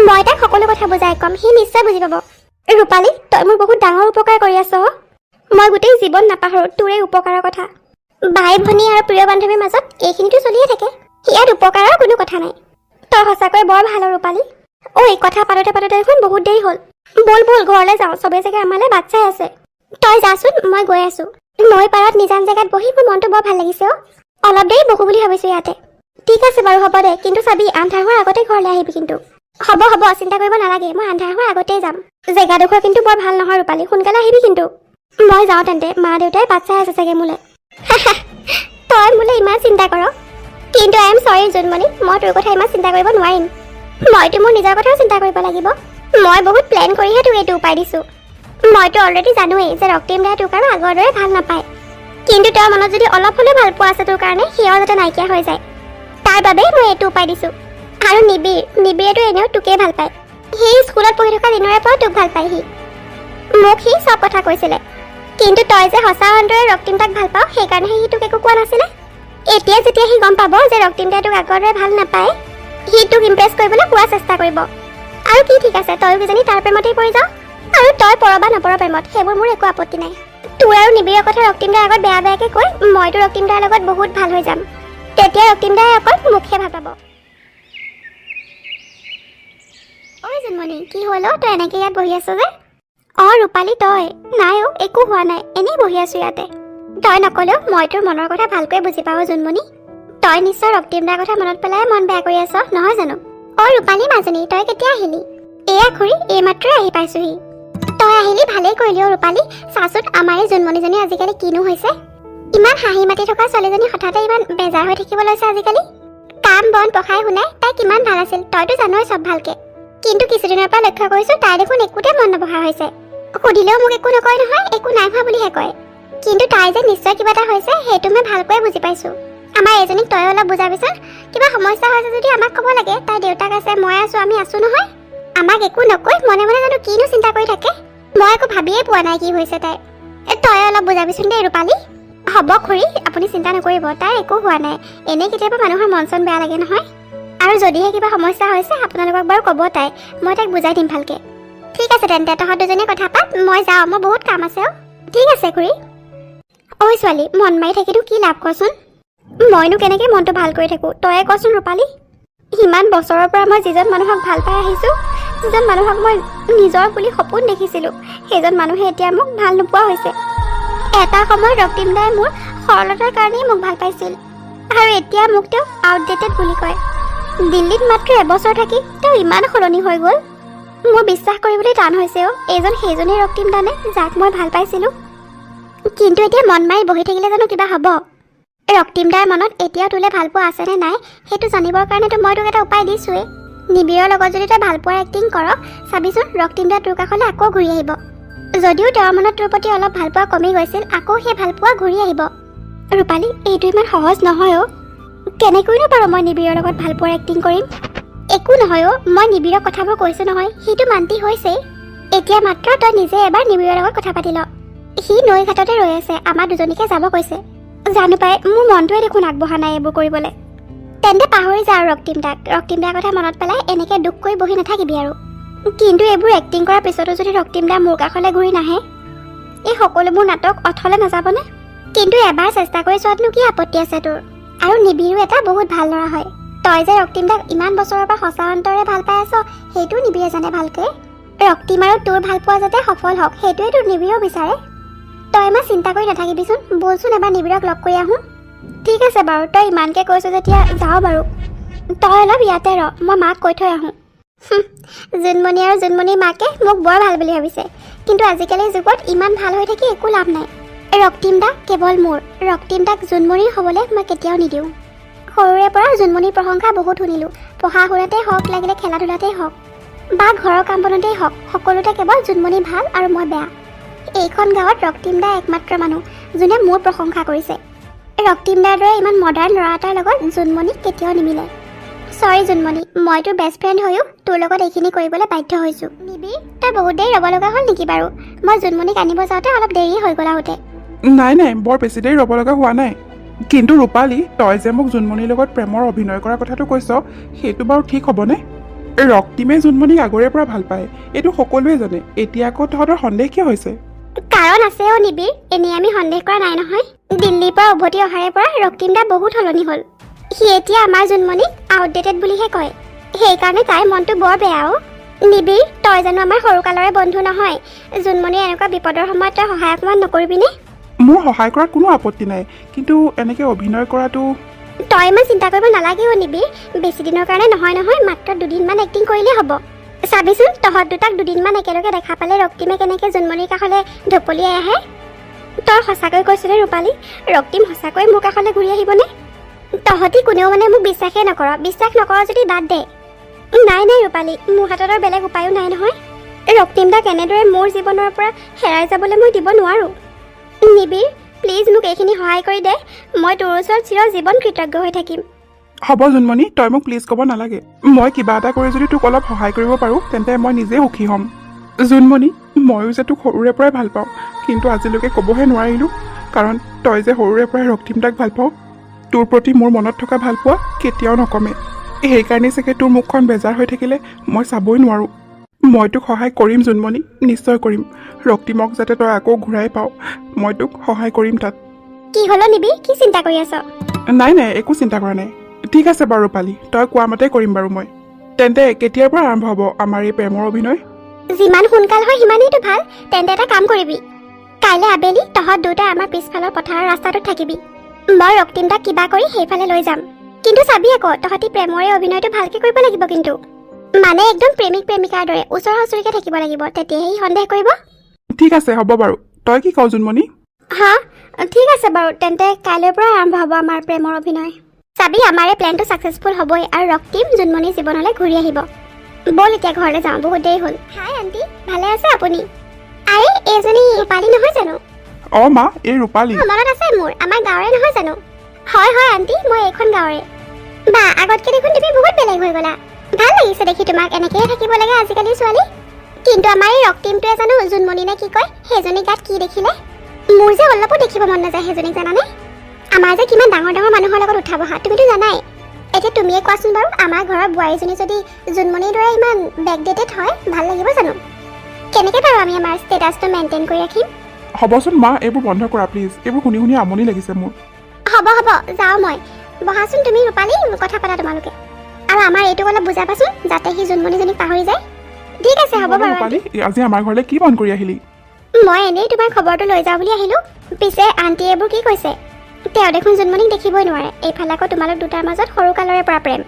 মই তাক সকলো কথা বুজাই ক'ম, সি নিশ্চয় বুজি পাব। ৰূপালী, তই মোৰ বহুত ডাঙৰ উপকাৰ কৰি আছ। মই গোটেই জীৱন নাপাহৰোঁ তোৰ এই উপকাৰৰ কথা। বাই ভনী আৰু প্ৰিয় বান্ধৱীৰ মাজত এইখিনিতো চলিয়ে থাকে, ইয়াত উপকাৰৰ কোনো কথা নাই। তই সঁচাকৈ বৰ ভাল ৰূপালী। ঐ কথা পাতোতে দেখোন বহুত দেৰি হ'ল। ব'ল ঘৰলৈ যাওঁ, চবেই চাগে আমালৈ বাট চাই আছে। তই যাচোন, মই গৈ আছোঁ। নৈ পাৰত নিজান জেগাত বহি মোৰ মনটো বৰ ভাল লাগিছে অ'। অলপ দেৰি বহো বুলি ভাবিছোঁ ইয়াতে। ঠিক আছে বাৰু হ'ব দে, কিন্তু চাবি আন্ধাৰ হোৱাৰ আগতে ঘৰলৈ আহিবি কিন্তু। হ'ব চিন্তা কৰিব নালাগে, মই আন্ধাৰ হোৱাৰ আগতেই যাম। জেগাডোখৰ কিন্তু বৰ ভাল নহয় ৰূপালী, সোনকালে আহিবি কিন্তু। মই যাওঁ তেন্তে, মা দেউতাই বাট চাই আছে চাগে মোলৈ। তই মোলৈ ইমান চিন্তা কৰ, কিন্তু আই এম চৰি জোনমণি, মই তোৰ কথা ইমান চিন্তা কৰিব নোৱাৰিম। মইতো মোৰ নিজৰ কথাও চিন্তা কৰিব লাগিব। মই বহুত প্লেন কৰিহে তোক এইটো উপায় দিছোঁ। মইতো অলৰেডি জানোৱেই যে ৰক্তিমদাই তোক আৰু আগৰ দৰে ভাল নাপায়, কিন্তু তেওঁৰ মনত যদি অলপ হ'লেও ভাল পোৱা আছে তোৰ কাৰণে, সেয়াও যাতে নাইকিয়া হৈ যায়, তাৰ বাবেই মই এইটো উপায় দিছোঁ। আৰু নিবিৰেতো এনেও তোকেই ভাল পায়। সি স্কুলত পঢ়ি থকা দিনৰে পৰা তোক ভাল পায়। মোক সি চব কথা কৈছিলে, কিন্তু তই যে সঁচা অন্তৰে ৰক্তিমদাক ভাল পাওঁ সেইকাৰণেহে সি তোক একো কোৱা নাছিলে। এতিয়া যেতিয়া সি গম পাব যে ৰক্তিমদাই তোক আগৰ দৰে ভাল নাপায়, সি তোক ইমপ্ৰেছ কৰিবলৈ পুৰা চেষ্টা কৰিব। আৰু কি ঠিক আছে, তইও কিজানি তাৰ প্ৰেমতেই পৰি যাওঁ। আৰু তই পৰ বা নপৰ প্ৰেমত, সেইবোৰ মোৰ একো আপত্তি নাই। তোৰ আৰু নিবিৰৰ কথা ৰক্তিমদাৰ আগত বেয়াকৈ কৈ মইতো ৰক্তিমদাৰ লগত বহুত ভাল হৈ যাম। তেতিয়া ৰক্তিমদাই অকল মুখে ভাল পাব। ঐ জোনমণি, কি হ'ল তই এনেকৈ ইয়াত বহি আছ যে? ৰূপালী তই? নাই একো হোৱা নাই, এনেই বহি আছোঁ ইয়াতে। তই নক'লেও মই তোৰ মনৰ কথা ভালকৈ বুজি পাওঁ জোনমণি। তই নিশ্চয় ৰক্তিমদাৰ কথা মনত পেলাই মন বেয়া কৰি আছ, নহয় জানো? ৰূপালী মাজনী, তই কেতিয়া আহিলি? এয়া খুৰী, এইমাত্ৰই আহি পাইছোহি। তই আহিলি ভালেই কৰিলি ৰূপালী। চাচোন আমাৰ এই জোনমণিজনী আজিকালি কিনো হৈছে। ইমান হাঁহি মাতি থকা ছোৱালীজনী হঠাতে ইমান বেজাৰ হৈ থাকিব লৈছে আজিকালি। কাম বন পঢ়াই শুনাই তাই কিমান ভাল আছিল, তইতো জানই চব ভালকে। কিন্তু কিছুদিনৰ পৰা লক্ষ্য কৰিছোঁ তাই দেখোন একোতে মন নবহা হৈছে। সুধিলেও মোক একো নকয় নহয়, একো নাই হোৱা বুলিহে কয়। কিন্তু তাই যে নিশ্চয় কিবা এটা হৈছে সেইটো মই ভালকৈ বুজি পাইছোঁ। আমাৰ এজনীক তই অলপ বুজাবিচোন। কিবা সমস্যা হৈছে যদি আমাক ক'ব লাগে। তাই দেউতাক আছে, মই আছোঁ, আমি আছোঁ নহয়। আমাক একো নকৈ মনে মনে জানো কিনো চিন্তা কৰি থাকে। মই একো ভাবিয়ে পোৱা নাই কি হৈছে তাই। তই অলপ বুজাবিচোন দেই ৰূপালী। হ'ব খুৰী, আপুনি চিন্তা নকৰিব, তাইৰ একো হোৱা নাই। এনেই কেতিয়াবা মানুহৰ মন চন বেয়া লাগে নহয়। আৰু যদিহে কিবা সমস্যা হৈছে আপোনালোকক বাৰু ক'ব তাই, মই তাইক বুজাই দিম ভালকৈ। ঠিক আছে তেন্তে, তহঁত দুজনীয়ে কথা পাত, মই যাওঁ, মোৰ বহুত কাম আছে। ঠিক আছে খুৰী। ঐ ছোৱালী, মন মাৰি থাকিতো কি লাভ কচোন? মইনো কেনেকৈ মনটো ভাল কৰি থাকোঁ তয়ে কচোন ৰূপালী। সিমান বছৰৰ পৰা মই যিজন মানুহক ভাল পাই আহিছোঁ, যিজন মানুহক মই নিজৰ বুলি সপোন দেখিছিলোঁ, সেইজন মানুহে এতিয়া মোক ভাল নোপোৱা হৈছে। এটা সময়ত ৰক্তিম দাই মোৰ সৰলতাৰ কাৰণেই মোক ভাল পাইছিল, আৰু এতিয়া মোক তেওঁ আউটডেটেড বুলি কয়। দিল্লীত মাত্ৰ এবছৰ থাকি তেওঁ ইমান সলনি হৈ গ'ল। মোৰ বিশ্বাস কৰিবলৈ টান হৈছে এইজন সেইজনেই ৰক্তিম দানে যাক মই ভাল পাইছিলোঁ। কিন্তু এতিয়া মন মাৰি বহি থাকিলে জানো কিবা হ'ব? ৰক্তিম দাৰ মনত এতিয়াও তোলে ভাল পোৱা আছেনে নাই সেইটো জানিবৰ কাৰণেতো মই তোক এটা উপায় দিছোঁৱেই। নিবিৰৰ লগত যদি তই ভাল পোৱাৰ এক্টিং কৰ, চাবিচোন ৰক্তিম দা তোৰ কাষলৈ আকৌ ঘূৰি আহিব। যদিও তেওঁৰ মনত তোৰ প্ৰতি অলপ ভাল পোৱা কমি গৈছিল, আকৌ সেই ভাল পোৱা ঘূৰি আহিব। ৰূপালী, এইটো ইমান সহজ নহয় কেনেকৈনো বাৰু মই নিবিৰৰ লগত ভাল পোৱাৰ এক্টিং কৰিম? একো নহয় মই নিবিৰক কথাবোৰ কৈছোঁ নহয়, সিটো মান্তি হৈছেই। এতিয়া মাত্ৰ তই নিজে এবাৰ নিবিৰৰ লগত কথা পাতি ল। সি নৈ ঘাটতে ৰৈ আছে, আমাৰ দুজনীকে যাব কৈছে। জানো পাই, মোৰ মনটোৱে দেখোন আগবঢ়া নাই এইবোৰ কৰিবলৈ। তেন্তে পাহৰি যা আৰু ৰক্তিম দাৰ কথা মনত পেলাই এনেকৈ দুখ কৰি বহি নাথাকিবি আৰু। কিন্তু এইবোৰ এক্টিং কৰাৰ পিছতো যদি ৰক্তিম দা মোৰ কাষলৈ ঘূৰি নাহে, এই সকলোবোৰ নাটক অথলে নাযাবনে? কিন্তু এবাৰ চেষ্টা কৰি চোৱাতনো কি আপত্তি আছে তোৰ? আৰু নিবিৰো এটা বহুত ভাল ল'ৰা হয়। তই যে ৰক্তিম দাক ইমান বছৰৰ পৰা সঁচা অন্তৰে ভাল পাই আছ, সেইটোও নিবিৰে জানে ভালকৈ। ৰক্তিম আৰু তোৰ ভাল পোৱা যাতে সফল হওক, সেইটোৱে তোৰ নিবিৰেও বিচাৰে। তই ইমান চিন্তা কৰি নাথাকিবিচোন, বলচোন এবাৰ নিবিৰক লগ কৰি আহোঁ। ঠিক আছে বাৰু, তই ইমানকৈ কৈছ যেতিয়া যাওঁ বাৰু। তই অলপ ইয়াতে ৰ, মই মাক কৈ থৈ আহোঁ। জোনমণি আৰু জোনমণিৰ মাকে মোক বৰ ভাল বুলি ভাবিছে, কিন্তু আজিকালিৰ যুগত ইমান ভাল হৈ থাকি একো লাভ নাই। ৰক্তিম দা কেৱল মোৰ, ৰক্তিম দাক জোনমণিৰ হ'বলৈ মই কেতিয়াও নিদিওঁ। সৰুৰে পৰা জোনমণিৰ প্ৰশংসা বহুত শুনিলোঁ। পঢ়া শুনাতেই হওক, লাগিলে খেলা ধূলাতেই হওক বা ঘৰৰ কাম বনতেই হওক, সকলোতে কেৱল জোনমণি ভাল আৰু মই বেয়া। এইখন গাঁৱত ৰক্তিম দা একমাত্ৰ মানুহ যোনে মোৰ প্ৰশংসা কৰিছে। ৰক্তিম দাৰ দৰে ইমান মডাৰ্ণ ল'ৰা এটাৰ লগত জোনমণি কেতিয়াও নিমিলে। চৰি জোনমণি, মই তোৰ বেষ্ট ফ্ৰেণ্ড হৈও তোৰ লগত এইখিনি কৰিবলৈ বাধ্য হৈছোঁ। নিবিৰ, তই বহুত দেৰি ৰ'ব লগা হ'ল নেকি বাৰু? মই জোনমণিক আনিব যাওঁতে অলপ দেৰি হৈ গ'ল আহোঁতে। নাই বৰ বেছি দেৰি ৰ'ব লগা হোৱা নাই। কিন্তু ৰূপালী, তই যে মোক জোনমণিৰ লগত প্ৰেমৰ অভিনয় কৰাৰ কথাটো কৈছ, সেইটো বাৰু ঠিক হ'বনে? ৰক্তিমে জোনমণিক আগৰে পৰা ভাল পায়, এইটো সকলোৱে জানে। এতিয়া আকৌ তহঁতৰ সন্দেহ কিয় হৈছে? কাৰণ আছে নিবিৰ, এনেই আমি সন্দেহ কৰা নাই নহয়। দিল্লীৰ পৰা উভতি অহাৰে পৰা ৰক্তিম দা বহুত সলনি হ'ল। সি এতিয়া আমাৰ জোনমণিক আউটডেটেড বুলিহে কয়। সেইকাৰণে তাইৰ মনটো বৰ বেয়া নিবিৰ, তই জানো আমাৰ সৰুকালৰে বন্ধু নহয়? জোনমণিৰ এনেকুৱা বিপদৰ সময়ত তই সহায় অকণমান নকৰিবিনে? মোৰ সহায় কৰাত কোনো আপত্তি নাই, কিন্তু এনেকৈ অভিনয় কৰাটো... তই ইমান চিন্তা কৰিব নালাগে নিবিৰ। বেছি দিনৰ কাৰণে নহয়, মাত্ৰ দুদিনমান এক্টিং কৰিলেই হ'ব। চাবিচোন তহঁত দুটাক দুদিনমান একেলগে দেখা পালে ৰক্তিমে কেনেকৈ জোনমণিৰ কাষলৈ ঢপলিয়াই আহে। তই সঁচাকৈ কৈছনে ৰূপালী? ৰক্তিম সঁচাকৈ মোৰ কাষলৈ ঘূৰি আহিবনে? তহঁতি কোনেও মোক বিশ্বাসেই নকৰ। বিশ্বাস নকৰ যদি বাদ দে। নাই ৰূপালী, মোৰ হাতত আৰু বেলেগ উপায়ো নাই নহয়। ৰক্তিম দাক এনেদৰে মোৰ জীৱনৰ পৰা হেৰাই যাবলৈ মই দিব নোৱাৰোঁ। নিবিৰ, প্লিজ মোক এইখিনি সহায় কৰি দে। মই তোৰ ওচৰত চিৰ জীৱন কৃতজ্ঞ হৈ থাকিম। হ'ব জোনমণি, তই মোক প্লিজ ক'ব নালাগে। মই কিবা এটা কৰি যদি তোক অলপ সহায় কৰিব পাৰোঁ, তেন্তে মই নিজে সুখী হ'ম। জোনমণি, ময়ো যে তোক সৰুৰে পৰাই ভাল পাওঁ, কিন্তু আজিলৈকে ক'বহে নোৱাৰিলোঁ। কাৰণ তই যে সৰুৰে পৰাই ৰক্তিম দাক ভাল পাওঁ। তোৰ প্ৰতি মোৰ মনত থকা ভাল পোৱা কেতিয়াও নকমে। সেইকাৰণেই চাগে তোৰ মুখখন বেজাৰ হৈ থাকিলে মই চাবই নোৱাৰোঁ। মই তোক সহায় কৰিম জোনমণি, নিশ্চয় কৰিম। ৰক্তিমক যাতে তই আকৌ ঘূৰাই পাওঁ, মই তোক সহায় কৰিম তাত। কি হ'লো নিবিৰ, কি চিন্তা কৰি আছ? নাই একো চিন্তা কৰা নাই। ঠিক আছে বাৰু ৰূপালী, তই কোৱা মতে কৰিম বাৰু মই। তেন্তে কেতিয়াৰ পৰা আৰম্ভ হ'ব আমাৰ এই প্ৰেমৰ অভিনয়? যিমান সোনকাল হয় সিমানেইতো ভাল। তেন্তে এটা কাম কৰিবি, কাইলৈ আবেলি তহঁত দুটা আমাৰ পিছফালৰ পথাৰৰ ৰাস্তাটোত থাকিবি। মই ৰক্তিম দাক কিবা কৰি সেইফালে লৈ যাম। কিন্তু চাবি আকৌ, তহঁতি প্ৰেমৰে অভিনয়টো ভালকৈ কৰিব লাগিব কিন্তু। মানে একদম প্ৰেমিক প্ৰেমিকাৰ দৰে ওচৰা ওচৰিকৈ থাকিব লাগিব, তেতিয়াহে সি সন্দেহ কৰিব। ঠিক আছে, হ'ব বাৰু। তই কি কওঁ জোনমণি? হা, ঠিক আছে বাৰু। তেন্তে কাইলৈৰ পৰা আৰম্ভ হ'ব আমাৰ প্ৰেমৰ অভিনয়। চাবি, আমাৰ এই প্লেনটো ছাকচেছফুল হ'বই আৰু ৰক্তিম জোনমণিৰ জীৱনলৈ ঘূৰি আহিব। ব'ল এতিয়া ঘৰলৈ যাওঁ, বহুত দেৰি হ'ল। হাই আণ্টি, ভালে আছে আপুনি? আৰে, এইজনী ৰূপালী নহয় জানো? মা, এই ৰূপালী। মনত আছে মোৰ, আমাৰ গাঁৱৰে নহয় জানো? হয় হয় আণ্টি, মই এইখন গাঁৱৰে। বা আগতকে দেখোন তুমি বহুত বেলেগ হৈ গ'লা। ভাল লাগিছে দেখি তোমাক, এনেকৈয়ে থাকিব লাগে আজিকালি ছোৱালী। কিন্তু আমাৰ এই ৰক্তিমটোৱে জানো জোনমণি নে কি কয়, সেইজনী গাত কি দেখিলে? মোৰ যে অলপো দেখিব মন নাযায় সেইজনীক, জানানে? আমাৰ যে কিমান ডাঙৰ ডাঙৰ মানুহৰ লগত উঠা বহা তুমিতো জানাই। এতিয়া তুমিয়ে কোৱাচোন বাৰু, আমাৰ ঘৰৰ বোৱাৰীজনী যদি জোনমণিৰ দৰে ইমান বেকডেটেড হয়, ভাল লাগিব জানো? কেনেকৈ বাৰু আমি আমাৰ ষ্টেটাছটো মেইনটেইন কৰি ৰাখিম? হ'বচোন মা, এইবোৰ বন্ধ কৰা প্লিজ। এইবোৰ শুনি শুনি আমনি লাগিছে মোৰ। হ'ব হ'ব, যাওঁ মই। বহাচোন তুমি ৰূপালী, কথা পাতা তোমালোকে। আৰু আমাৰ এইটোক অলপ বুজাবাচোন, যাতে সি জোনমণিজনীক পাহৰি যায়। ঠিক আছে, হ'ব বাৰু। ৰূপালী, আজি আমাৰ ঘৰলৈ কি মন কৰি আহিলি? মই এনেই তোমাৰ খবৰটো লৈ যাওঁ বুলি আহিলোঁ। পিছে আণ্টি এইবোৰ কি কৈছে? তেওঁ দেখোন জোনমণিক দেখিবই নোৱাৰে। এইফালে আকৌ তোমালোক দুটাৰ মাজত সৰুকালৰে পৰা প্ৰেম।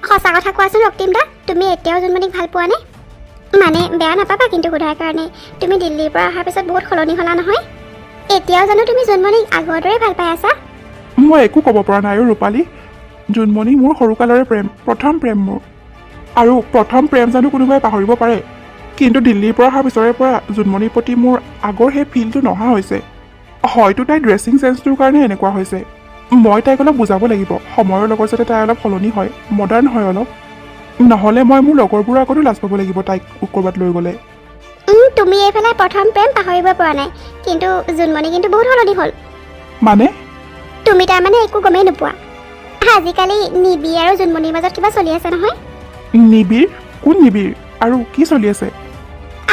সঁচা কথা কোৱাচোন ৰক্তিম দা, তুমি এতিয়াও জোনমণিক ভাল পোৱানে? মানে বেয়া নাপাবা কিন্তু সোধাৰ কাৰণে, তুমি দিল্লীৰ পৰা অহাৰ পিছত বহুত সলনি হ'লা নহয়। এতিয়াও জানো তুমি জোনমণিক আগৰ দৰে ভাল পাই আছা? মই একো ক'ব পৰা নাই ৰূপালী। জোনমণি মোৰ সৰুকালৰে প্ৰেম, প্ৰথম প্ৰেম মোৰ। আৰু প্ৰথম প্ৰেম জানো কোনোবাই পাহৰিব পাৰে? কিন্তু দিল্লীৰ পৰা অহাৰ পিছৰে পৰা জোনমণিৰ প্ৰতি মোৰ আগৰ সেই ফিলটো নহা হৈছে। হয়তো তাইৰ ড্ৰেছিং চেন্সটোৰ কাৰণে এনেকুৱা হৈছে। মই তাইক অলপ বুজাব লাগিব, সময়ৰ লগত যাতে তাই অলপ সলনি হয়, মডাৰ্ণ হয় অলপ। নহ'লে মই মোৰ লগৰবোৰৰ আগতো লাজ পাব লাগিব তাইক ক'ৰবাত লৈ গ'লে। তুমি এইফালে প্ৰথম প্ৰেম পাহৰিব পৰা নাই, কিন্তু জোনমণি কিন্তু বহুত সলনি হ'ল। মানে? তুমি তাৰমানে একো গমেই নোপোৱা। আজিকালি নিবি আৰু জোনমণিৰ মাজত কিবা চলি আছে নহয়। নিবিৰ? কোন নিবিৰ? আৰু কি চলি আছে?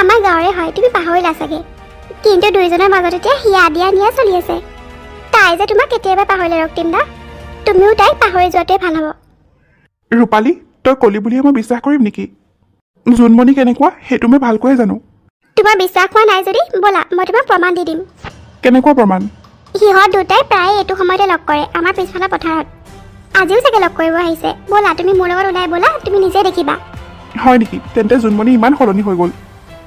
আমাৰ গাঁৱৰে হয়, তুমি পাহৰিলা চাগে। কিন্তু দুইজনৰ মাজত এতিয়া হিয়া দিয়া নিয়া চলি আছে। তাই যে তোমাক কেতিয়াবা পাহৰিলে ৰক্তিম দা, তুমিও তাইক পাহৰি যোৱাটোৱে ভাল হ'ব। ৰূপালী, তই কলি বুলিয়ে মই বিশ্বাস কৰিম নেকি? জোনমণি কেনেকুৱা সেইটো মই ভালকৈয়ে জানো। তোমাৰ বিশ্বাস হোৱা নাই যদি ব'লা, মই তোমাক প্ৰমাণ দি দিম। কেনেকুৱা প্ৰমাণ? সিহঁত দুটাই প্ৰায় এইটো সময়তে লগ কৰে, আমাৰ পিছফালৰ পথাৰত। আজিও চাগে লগ কৰিব আহিছে। ব'লা তুমি মোৰ লগত ওলাই ব'লা, তুমি নিজে দেখিবা। হয় নেকি? তেন্তে জোনমণি ইমান সলনি হৈ গ'ল।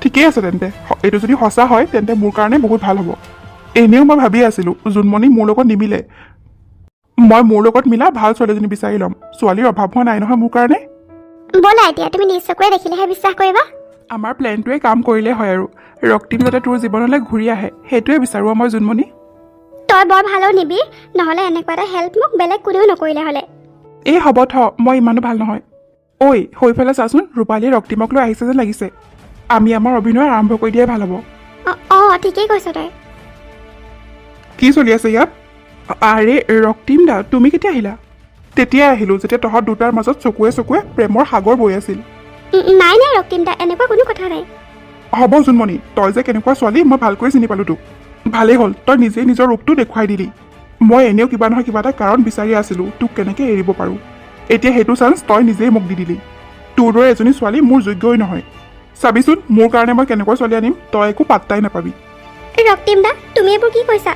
ঠিকেই আছে তেন্তে, এইটো যদি সঁচা হয় তেন্তে মোৰ কাৰণে বহুত ভাল হ'ব। এনেও মই ভাবি আছিলোঁ জোনমণি মোৰ লগত নিমিলে। মই মোৰ লগত মিলা ভাল ছোৱালীজনী বিচাৰি ল'ম। ছোৱালীৰ অভাৱ হোৱা নাই নহয় মোৰ কাৰণে। ব'লা এতিয়া, তুমি নিজ চকুৰে দেখিলেহে বিশ্বাস কৰিবা। আমাৰ প্লেনটোৱে কাম কৰিলে হয় আৰু। ৰক্তিম যাতে তোৰ জীৱনলৈ ঘূৰি আহে সেইটোৱে বিচাৰোঁ মই জোনমণি। তই বৰ ভালো নিবি, নহ'লে এনেকুৱা এটা হেল্প মোক বেলেগ কোনেও নকৰিলে হ'লে। এই হ'ব থ, মই ইমানো ভাল নহয়। ঐ সেইফালে চাচোন, ৰূপালীয়ে ৰক্তিমক লৈ আহিছে যেন লাগিছে। আমি আমাৰ অভিনয় আৰম্ভ কৰি দিয়াই ভাল হ'ব। অঁ ঠিকেই কৈছ তই। কি চলি আছে ইয়াত? আৰে ৰক্তিম দা, তুমি কেতিয়া আহিলা? তেতিয়াই আহিলোঁ যেতিয়া তহঁত দুটাৰ মাজত চকুৱে চকুৱে প্ৰেমৰ সাগৰ বৈ আছিল। নাই নাই ৰক্তিম দা, এনেকুৱা কোনো কথা নাই। হ'ব জোনমণি, তই যে কেনেকুৱা ছোৱালী মই ভালকৈ চিনি পালোঁ তোক। ভালেই হ'ল, তই নিজেই নিজৰ ৰূপটো দেখুৱাই দিলি। মই এনেও কিবা নহয় কিবা এটা কাৰণ বিচাৰি আছিলোঁ তোক কেনেকৈ এৰিব পাৰোঁ। এতিয়া সেইটো চান্স তই নিজেই মোক দি দিলি। তোৰ দৰে এজনী ছোৱালী মোৰ যোগ্যই নহয়। চাবিচোন মোৰ কাৰণে মই কেনেকুৱা ছোৱালী আনিম, তই একো পাত্তাই নাপাবি। ৰক্তিম দা, তুমি এইবোৰ কি কৈছা?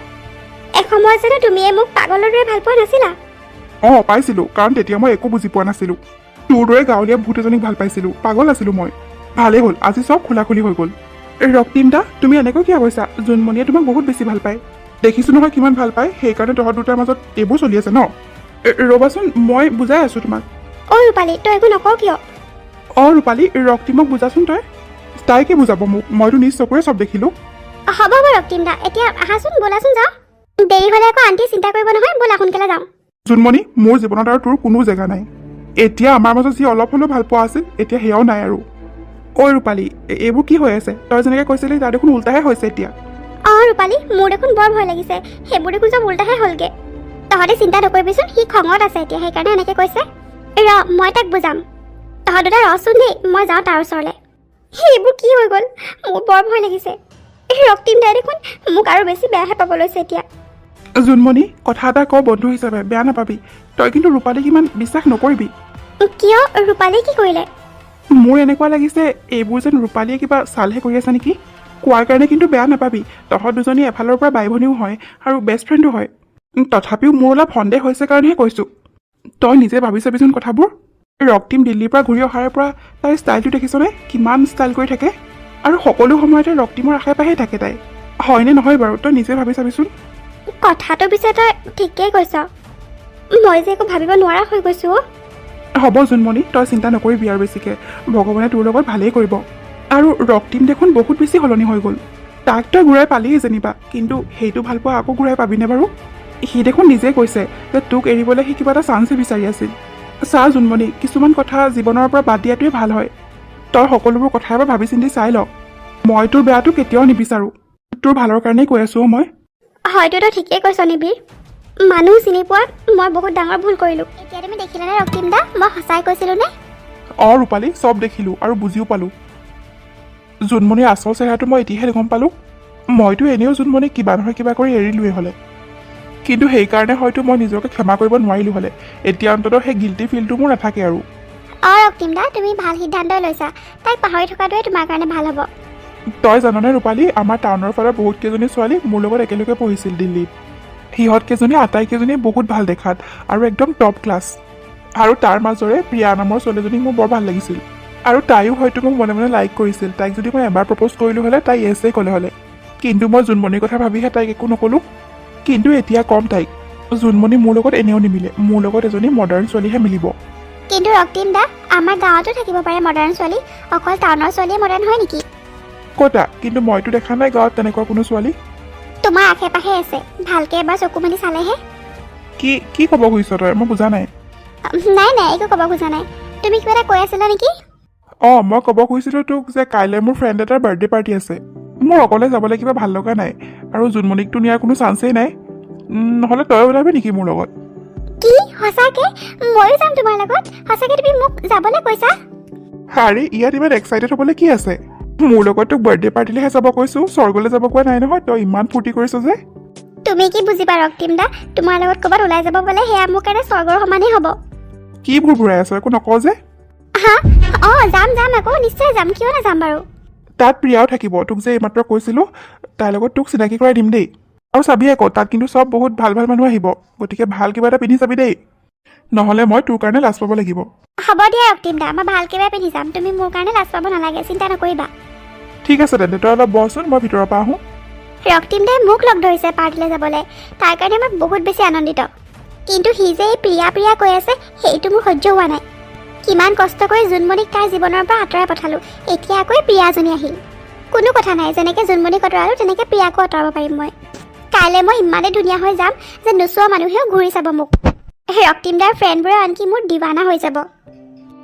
এসময়ত জানো তুমিয়ে মোক পাগলৰ দৰে ভাল পোৱা নাছিলা? অঁ পাইছিলোঁ, কাৰণ তেতিয়া মই একো বুজি পোৱা নাছিলোঁ। তোৰ দৰে গাঁৱলীয়া ভূত এজনীক ভাল পাইছিলোঁ, পাগল আছিলোঁ মই। ভালেই হ'ল, আজি চব খোলাখুলি হৈ গ'ল। ৰক্তিম দা, তুমি এনেকৈ কিয় কৈছা? জোনমণিয়ে তোমাক বহুত বেছি ভাল পায়। দেখিছোঁ নহয় কিমান ভাল পায়, সেইকাৰণে তহঁত দুটাৰ মাজত এইবোৰ চলি আছে ন? ৰ'বাচোন, মই বুজাই আছোঁ তোমাক। অ' ৰূপালী, তই একো নকওঁ কিয়? অঁ ৰূপালী, ৰক্তিমক বুজাচোন তই। তাই কি বুজাব মোক? মইতো নিজ চকুৰে চব দেখিলোঁ। হ'ব হ'ব ৰক্তিম দা, এতিয়া আহাচোন, ব'লাচোন যাওঁ। দেৰি হ'লে আকৌ আণ্টিয়ে চিন্তা কৰিব নহয়, ব'লা সোনকালে যাওঁ। জোনমণি, মোৰ জীৱনত আৰু তোৰ কোনো জেগা নাই। এতিয়া আমাৰ মাজত যি অলপ হ'লেও ভাল পোৱা আছিল, এতিয়া সেয়াও নাই আৰু। ঐ ৰূপালী, এইবোৰ কি হৈ আছে? তই যেনেকৈ কৈছিলি তাৰ দেখোন উল্টাহে হৈছে এতিয়া। অঁ ৰূপালী, মোৰ দেখোন বৰ ভয় লাগিছে। সেইবোৰ দেখোন চব উল্টাহে হ'লগে। তহঁতে চিন্তা নকৰিবিচোন, সি খঙত আছে এতিয়া, সেইকাৰণে এনেকৈ কৈছে। মই তাক বুজাম। তহঁত দুটা ৰচোন দেই, মই যাওঁ তাৰ ওচৰলৈ। সেইবোৰ কি হৈ গ'ল? মোৰ বৰ ভয় লাগিছে। ৰক্তিম দাই দেখোন মোক আৰু বেছি বেয়াহে পাব লৈছে এতিয়া। জোনমণি, কথা এটা কওঁ বন্ধু হিচাপে, বেয়া নাপাবি। তই কিন্তু ৰূপালীক ইমান বিশ্বাস নকৰিবি। কিয়? ৰূপালীয়ে কি কৰিলে? মোৰ এনেকুৱা লাগিছে এইবোৰ যেন ৰূপালীয়ে কিবা চালহে কৰি আছে নেকি। কোৱাৰ কাৰণে কিন্তু বেয়া নাপাবি, তহঁত দুজনী এফালৰ পৰা বাই ভনীও হয় আৰু বেষ্ট ফ্ৰেণ্ডো হয়। তথাপিও মোৰ অলপ সন্দেহ হৈছে কাৰণেহে কৈছোঁ। তই নিজে ভাবি চাবিচোন কথাবোৰ। ৰক্তিম দিল্লীৰ পৰা ঘূৰি অহাৰ পৰা তাইৰ ষ্টাইলটো দেখিছনে? কিমান ষ্টাইল কৰি থাকে। আৰু সকলো সময়তে ৰক্তিমৰ আশে পাশে থাকে তাই। হয়নে নহয় বাৰু? তই নিজে ভাবি চাবিচোন। কথাটো পিছে তই ঠিকেই কৈছ। মই যে একো ভাবিব নোৱাৰা হৈ গৈছোঁ। হ'ব জোনমণি, তই চিন্তা নকৰিবি আৰু বেছিকৈ। ভগৱানে তোৰ লগত ভালেই কৰিব। আৰু ৰক্তিম দেখোন বহুত বেছি সলনি হৈ গ'ল। তাক তই ঘূৰাই পালিয়েই যেনিবা, কিন্তু সেইটো ভাল পোৱা আকৌ ঘূৰাই পাবিনে বাৰু? সি দেখোন নিজে কৈছে যে তোক এৰিবলৈ সি কিবা এটা চান্সে বিচাৰি আছিল। চা জোনমণি, কিছুমান কথা জীৱনৰ পৰা বাদ দিয়াটোৱে ভাল হয়। তই সকলোবোৰ কথা এবাৰ ভাবি চিন্তি চাই ল। মই তোৰ বেয়াটো কেতিয়াও নিবিচাৰোঁ। তোৰ ভালৰ কাৰণেই কৈ আছোঁ মই। হয়তো তই ঠিকেই কৈছ নিবিৰ। মানুহ চিনি পোৱাত মই বহুত ডাঙৰ ভুল কৰিলোঁ। এতিয়া তুমি দেখিলানে ৰক্তিম দা, মই সঁচাই কৈছিলোঁ নে? ৰূপালী, চব দেখিলোঁ আৰু বুজিও পালোঁ। জোনমণিৰ আচল চেহেৰাটো মই এতিয়াহে গম পালোঁ। মইতো এনেও জোনমণিক কিবা নহয় কিবা কৰি এৰিলোৱে হ'লে, কিন্তু সেইকাৰণে হয়তো মই নিজকে ক্ষমা কৰিব নোৱাৰিলোঁ হ'লে। এতিয়া অন্ততঃ সেই গিল্টি ফিলটো মোৰ নাথাকে আৰু। ৰক্তিম দা, তুমি ভাল সিদ্ধান্তই লৈছা। তাইক পাহৰি থকাটোৱে তোমাৰ কাৰণে ভাল হ'ব। তই জাননে ৰূপালী, আমাৰ টাউনৰ ফালৰ বহুত কেইজনী ছোৱালী মোৰ লগত একেলগে পঢ়িছিল দিল্লীত। সিহঁতকেইজনী আটাইকেইজনী বহুত ভাল দেখাত আৰু একদম টপ ক্লাছ। আৰু তাৰ মাজৰে প্ৰিয়া নামৰ ছোৱালীজনীক মোৰ বৰ ভাল লাগিছিল, আৰু তাইও হয়তো মোক মনে মনে লাইক কৰিছিল। তাইক যদি মই এবাৰ প্ৰপ'জ কৰিলোঁ হ'লে তাই য়েছেই ক'লে হ'লে, কিন্তু মই জোনমণিৰ কথা ভাবিহে তাইক একো নক'লোঁ। কিন্তু এতিয়া ক'ম তাইক, জোনমণি মোৰ লগত এনেও নিমিলে, মোৰ লগত এজনী মডাৰ্ণ ছোৱালীহে মিলিব। কিন্তু ৰক্তিম দা, আমাৰ গাঁৱতো থাকিব পাৰে মডাৰ্ণ ছোৱালী, অকল টাউনৰ ছোৱালীয়ে মডাৰ্ণ হয় নেকি? ক'তা? কিন্তু মইতো দেখা নাই গাঁৱত তেনেকুৱা কোনো ছোৱালী। তোমাৰ আশে পাশে আছে, ভালকৈ এবাৰ চকু মেলি চালেহে। কি ক'ব খুজিছ তই? মই বুজা নাই। নাই একো ক'ব খোজা নাই। তুমি কিবা এটা কৈ আছিলা নেকি? মই ক'ব খুজিছিলোঁ তোক যে কাইলৈ মোৰ ফ্ৰেণ্ড এটাৰ বাৰ্থডে পাৰ্টি আছে। মোৰ অকলে যাবলৈ কিবা ভাল লগা নাই, আৰু জোনমণিকটো নিয়াৰ কোনো চান্সেই নাই। নহ'লে তই ওলাবি নেকি মোৰ লগত? কি? সঁচাকৈ? ময়ো যাম তোমাৰ লগত। সঁচাকৈ তুমি মোক যাবলৈ কৈছা? আৰে, ইয়াত ইমান এক্সাইটেড হ'বলৈ কি আছে? মোৰ লগত তোক বাৰ্থডে পাৰ্টিলৈহে যাব কৈছোঁ, স্বৰ্গলৈ যাব কোৱা নাই নহয়। তই ইমান ফূৰ্তি কৰিছ যে। তুমি কি বুজিবা ৰক্তিম দা? তোমাৰ লগত ক'ৰবাত ওলাই যাব পালে সেয়া মোৰ কাৰণে স্বৰ্গৰ সমানেই হ'ব। কি ভুৰভুৰাই আছ? একো নকওঁ যে। হা? যাম আকৌ, নিশ্চয় যাম। কিয় নাযাম বাৰু? তাত প্ৰিয়াও থাকিব, তোক যে এইমাত্ৰ কৈছিলোঁ। তাইৰ লগত তোক চিনাকি কৰাই দিম দেই। আৰু চাবি আকৌ, তাত কিন্তু চব বহুত ভাল ভাল মানুহ আহিব, গতিকে ভাল কিবা এটা পিন্ধি যাবি দেই, নহ'লে মই তোৰ কাৰণে লাজ পাব লাগিব। হ'ব দিয়া ৰক্তিম দা, মই ভালকৈ পিন্ধি যাম। তুমি মোৰ কাৰণে লাজ পাব নালাগে, চিন্তা নকৰিবা। ঠিক আছে তেন্তে, তই অলপ বহচোন, মই ভিতৰৰ পৰা আহোঁ। ৰক্তিম দাই মোক লগ ধৰিছে পাৰ্টিলৈ যাবলৈ, তাৰ কাৰণে মই বহুত বেছি আনন্দিত। কিন্তু সি যে এই প্ৰিয়া কৈ আছে, সেইটো মোৰ সহ্য হোৱা নাই। কিমান কষ্ট কৰি জোনমণিক তাৰ জীৱনৰ পৰা আঁতৰাই পঠালোঁ, এতিয়া আকৌ প্ৰিয়াজনী আহিল। কোনো কথা নাই, যেনেকৈ জোনমণিক আঁতৰালোঁ তেনেকৈ প্ৰিয়াকো আঁতৰাব পাৰিম মই। কাইলৈ মই ইমানেই ধুনীয়া হৈ যাম যে নোচোৱা মানুহেও ঘূৰি চাব মোক। ৰক্তিম দাৰ ফ্ৰেণ্ডবোৰে আনকি মোৰ দিৱানা হৈ যাব।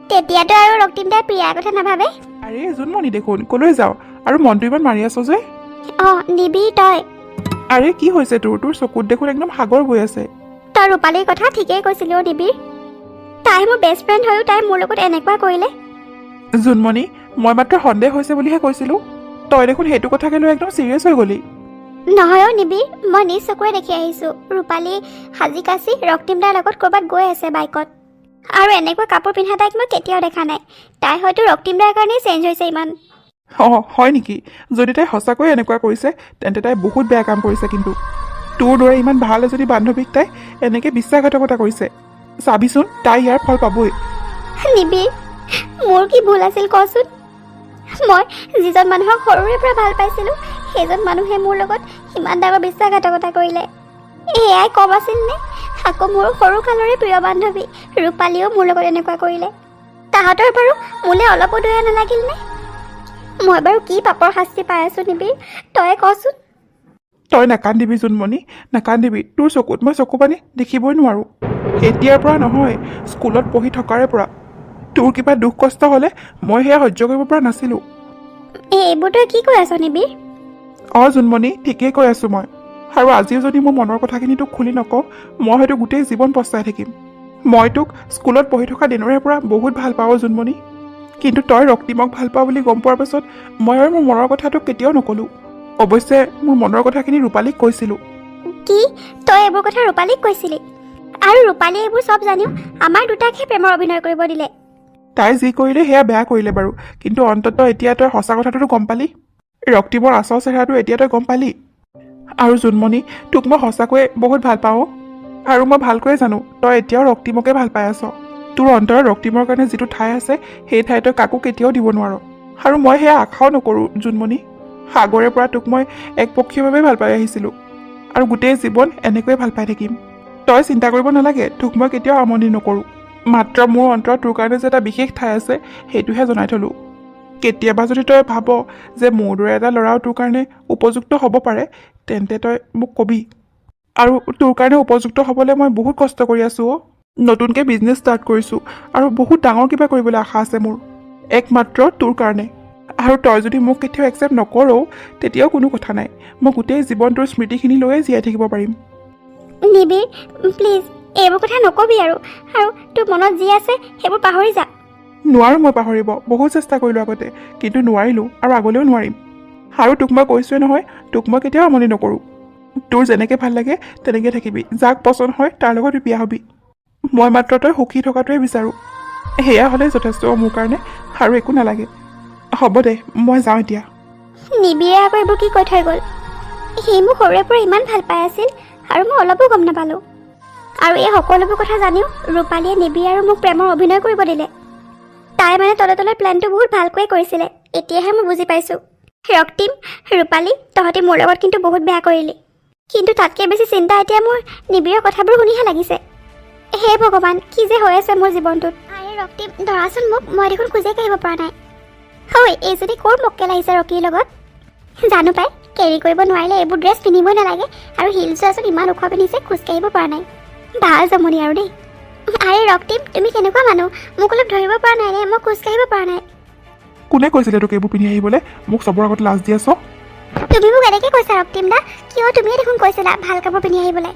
তেতিয়াতো আৰু ৰক্তিম দাই প্ৰিয়াৰ কথা নাভাবে। আৰে জোনমণি দেখোন, ক'লৈ যাওঁ? আৰু মনটো ইমান মাৰি আছ যে? নিবিৰ, তই? আৰে কি হৈছে তোৰ চকুত দেখোন একদম সাগৰ বৈ আছে। তই ৰূপালীৰ কথা ঠিকেই কৈছিলি নিবিৰ। তাই মোৰ বেষ্ট ফ্ৰেণ্ড হৈও তাই মোৰ লগত এনেকুৱা কৰিলে। জোনমণি, মই মাত্ৰ সন্দেহ হৈছে বুলিহে কৈছিলোঁ। তই দেখোন সেইটো কথাকে লৈ একদম চিৰিয়াছ হৈ গ'লি। নহয় নিবিৰ, মই নিজ চকুৰে দেখি আহিছোঁ ৰূপালী সাজি কাচি ৰক্তিম দাৰ লগত ক'ৰবাত গৈ আছে বাইকত। আৰু এনেকুৱা কাপোৰ পিন্ধা তাইক মই কেতিয়াও দেখা নাই। তাই হয়তো ৰক্তিম দাৰ কাৰণেই চেঞ্জ হৈছে ইমান। হয় নেকি? যদি তাই সঁচাকৈয়ে এনেকুৱা কৰিছে তেন্তে তাই বহুত বেয়া কাম কৰিছে। কিন্তু তোৰ দৰে ইমান ভাল এজনী বান্ধৱীক তাই এনেকৈ বিশ্বাসঘাতকতা কৰিছে। চাবিচোন, তাই ইয়াৰ ফল পাবই। নিবিৰ, মোৰ কি ভুল আছিল কচোন? মই যিজন মানুহক সৰুৰে পৰা ভাল পাইছিলোঁ, সেইজন মানুহে মোৰ লগত ইমান ডাঙৰ বিশ্বাসঘাতকতা কৰিলে। এয়াই কম আছিল নে? আকৌ মোৰ সৰুকালৰে প্ৰিয় বান্ধৱী ৰূপালীয়েও মোৰ লগত এনেকুৱা কৰিলে। তাহাঁতৰ বাৰু মোলৈ অলপো দয়া নালাগিল নে? মই বাৰু কি পাপৰ শাস্তি পাই আছোঁ নিবিৰ, তই কচোন? তই নাকান্দিবি জোনমণি, নাকান্দিবি। তোৰ চকুত মই চকু পানী দেখিবই নোৱাৰোঁ। এতিয়াৰ পৰা নহয়, স্কুলত পঢ়ি থকাৰে পৰা। তোৰ কিবা দুখ কষ্ট হ'লে মই সেয়া সহ্য কৰিব পৰা নাছিলোঁ। এইবোৰ তই কি কৈ আছ নিবিৰ? জোনমণি, ঠিকেই কৈ আছোঁ মই। আৰু আজিও যদি মোৰ মনৰ কথাখিনি তোক খুলি নকওঁ, মই হয়তো গোটেই জীৱন পস্তাই থাকিম। মই তোক স্কুলত পঢ়ি থকা দিনৰে পৰা বহুত ভাল পাওঁ জোনমণি, কিন্তু তই ৰক্তিমক ভাল পাওঁ বুলি গম পোৱাৰ পাছত মই আৰু মোৰ মনৰ কথা তোক কেতিয়াও নক'লোঁ। অৱশ্যে মোৰ মনৰ কথাখিনি ৰূপালীক কৈছিলোঁ। কি? তই এইবোৰ কথা ৰূপালীক কৈছিলি? আৰু ৰূপালীয়ে এইবোৰ চব জানিও আমাৰ দুটাকহে প্ৰেমৰ অভিনয় কৰিব দিলে। তাই যি কৰিলে সেয়া বেয়া কৰিলে বাৰু, কিন্তু অন্ততঃ এতিয়া তই সঁচা কথাটোতো গম পালি। ৰক্তিমৰ আচল চেহেৰাটো এতিয়া তই গম পালি। আৰু জোনমণি, তোক মই সঁচাকৈয়ে বহুত ভাল পাওঁ, আৰু মই ভালকৈয়ে জানো তই এতিয়াও ৰক্তিমকে ভাল পাই আছ। তোৰ অন্তৰত ৰক্তিমৰ কাৰণে যিটো ঠাই আছে, সেই ঠাই তই কাকো কেতিয়াও দিব নোৱাৰ। আৰু মই সেয়া আশাও নকৰোঁ জোনমণি। আগৰে পৰা তোক মই একপক্ষীয়ভাৱে ভাল পাই আহিছিলোঁ, আৰু গোটেই জীৱন এনেকৈয়ে ভাল পাই থাকিম। তই চিন্তা কৰিব নালাগে, তোক মই কেতিয়াও আমনি নকৰোঁ। মাত্ৰ মোৰ অন্তৰত তোৰ কাৰণে যে এটা বিশেষ ঠাই আছে, সেইটোহে জনাই থলোঁ। কেতিয়াবা যদি তই ভাব যে মোৰ দৰে এটা ল'ৰাও তোৰ কাৰণে উপযুক্ত হ'ব পাৰে, তেন্তে তই মোক কবি। আৰু তোৰ কাৰণে উপযুক্ত হ'বলৈ মই বহুত কষ্ট কৰি আছোঁ অ'। নতুনকৈ বিজনেছ ষ্টাৰ্ট কৰিছোঁ আৰু বহুত ডাঙৰ কিবা কৰিবলৈ আশা আছে মোৰ, একমাত্ৰ তোৰ কাৰণে। আৰু তই যদি মোক কেতিয়াও একচেপ্ট নকৰও তেতিয়াও কোনো কথা নাই, মই গোটেই জীৱন তোৰ স্মৃতিখিনি লৈয়ে জীয়াই থাকিব পাৰিম। নিবিৰ প্লিজ এইবোৰ কথা নকবি আৰু তোৰ মনত যি আছে সেইবোৰ পাহৰি যা। নোৱাৰোঁ মই পাহৰিব, বহুত চেষ্টা কৰিলোঁ আগতে, কিন্তু নোৱাৰিলোঁ আৰু আগলৈও নোৱাৰিম। আৰু তোক মই কৈছোৱে নহয়, তোক মই কেতিয়াও আমনি নকৰোঁ। তোৰ যেনেকৈ ভাল লাগে তেনেকৈ থাকিবি, যাক পচন্দ হয় তাৰ লগত বিয়া হবি। মই মাত্ৰ তই সুখী থকাটোৱে বিচাৰোঁ, সেয়া হ'লেই যথেষ্ট মোৰ কাৰণে, আৰু একো নালাগে। হ'ব দে, মই যাওঁ এতিয়া। নিবিৰে আকৌ এইবোৰ কি কৈ থৈ গ'ল? সি মোক সৰুৰে পৰা ইমান ভাল পাই আছিল আৰু মই অলপো গম নাপালোঁ। আৰু এই সকলোবোৰ কথা জানিও ৰূপালীয়ে নিবিৰ আৰু মোক প্ৰেমৰ অভিনয় কৰিব দিলে। তাই মানে তলে তলে প্লেনটো বহুত ভালকৈয়ে কৰিছিলে, এতিয়াহে মই বুজি পাইছোঁ। ৰক্তিম, ৰূপালী, তহঁতি মোৰ লগত কিন্তু বহুত বেয়া কৰিলি, কিন্তু তাতকৈ বেছি চিন্তা এতিয়া মোৰ নিবিৰৰ কথাবোৰ শুনিহে লাগিছে। হে ভগৱান, কি যে হৈ আছে মোৰ জীৱনটোত। আৰে ৰক্তিম, ধৰাচোন মোক, মই দেখোন খোজেই কাঢ়িব পৰা নাই। হয়, এইজনী ক'ৰ মক্কেল আহিছে ৰকীৰ লগত? জানো পাই, কেৰি কৰিব নোৱাৰিলে এইবোৰ ড্ৰেছ পিন্ধিবই নালাগে, আৰু হিলছযোৰচোন ইমান ওখ পিন্ধিছে, খোজকাঢ়িব পৰা নাই। ভাল জমনি আৰু দেই। আৰে ৰক্তিম, তুমি কেনেকুৱা মানুহ, মোক অলপ ধৰিব পৰা নাই নে? মই খোজকাঢ়িব পৰা নাই। কোনে কৈছিলে তোক এইবোৰ পিন্ধি আহিবলৈ? মোক চবৰ আগত লাজ দি আছ? তুমি মোক এনেকৈ কৈছা ৰক্তিম দা? কিয়, তুমিয়ে দেখোন কৈছিলা ভাল কাপোৰ পিন্ধি আহিবলৈ।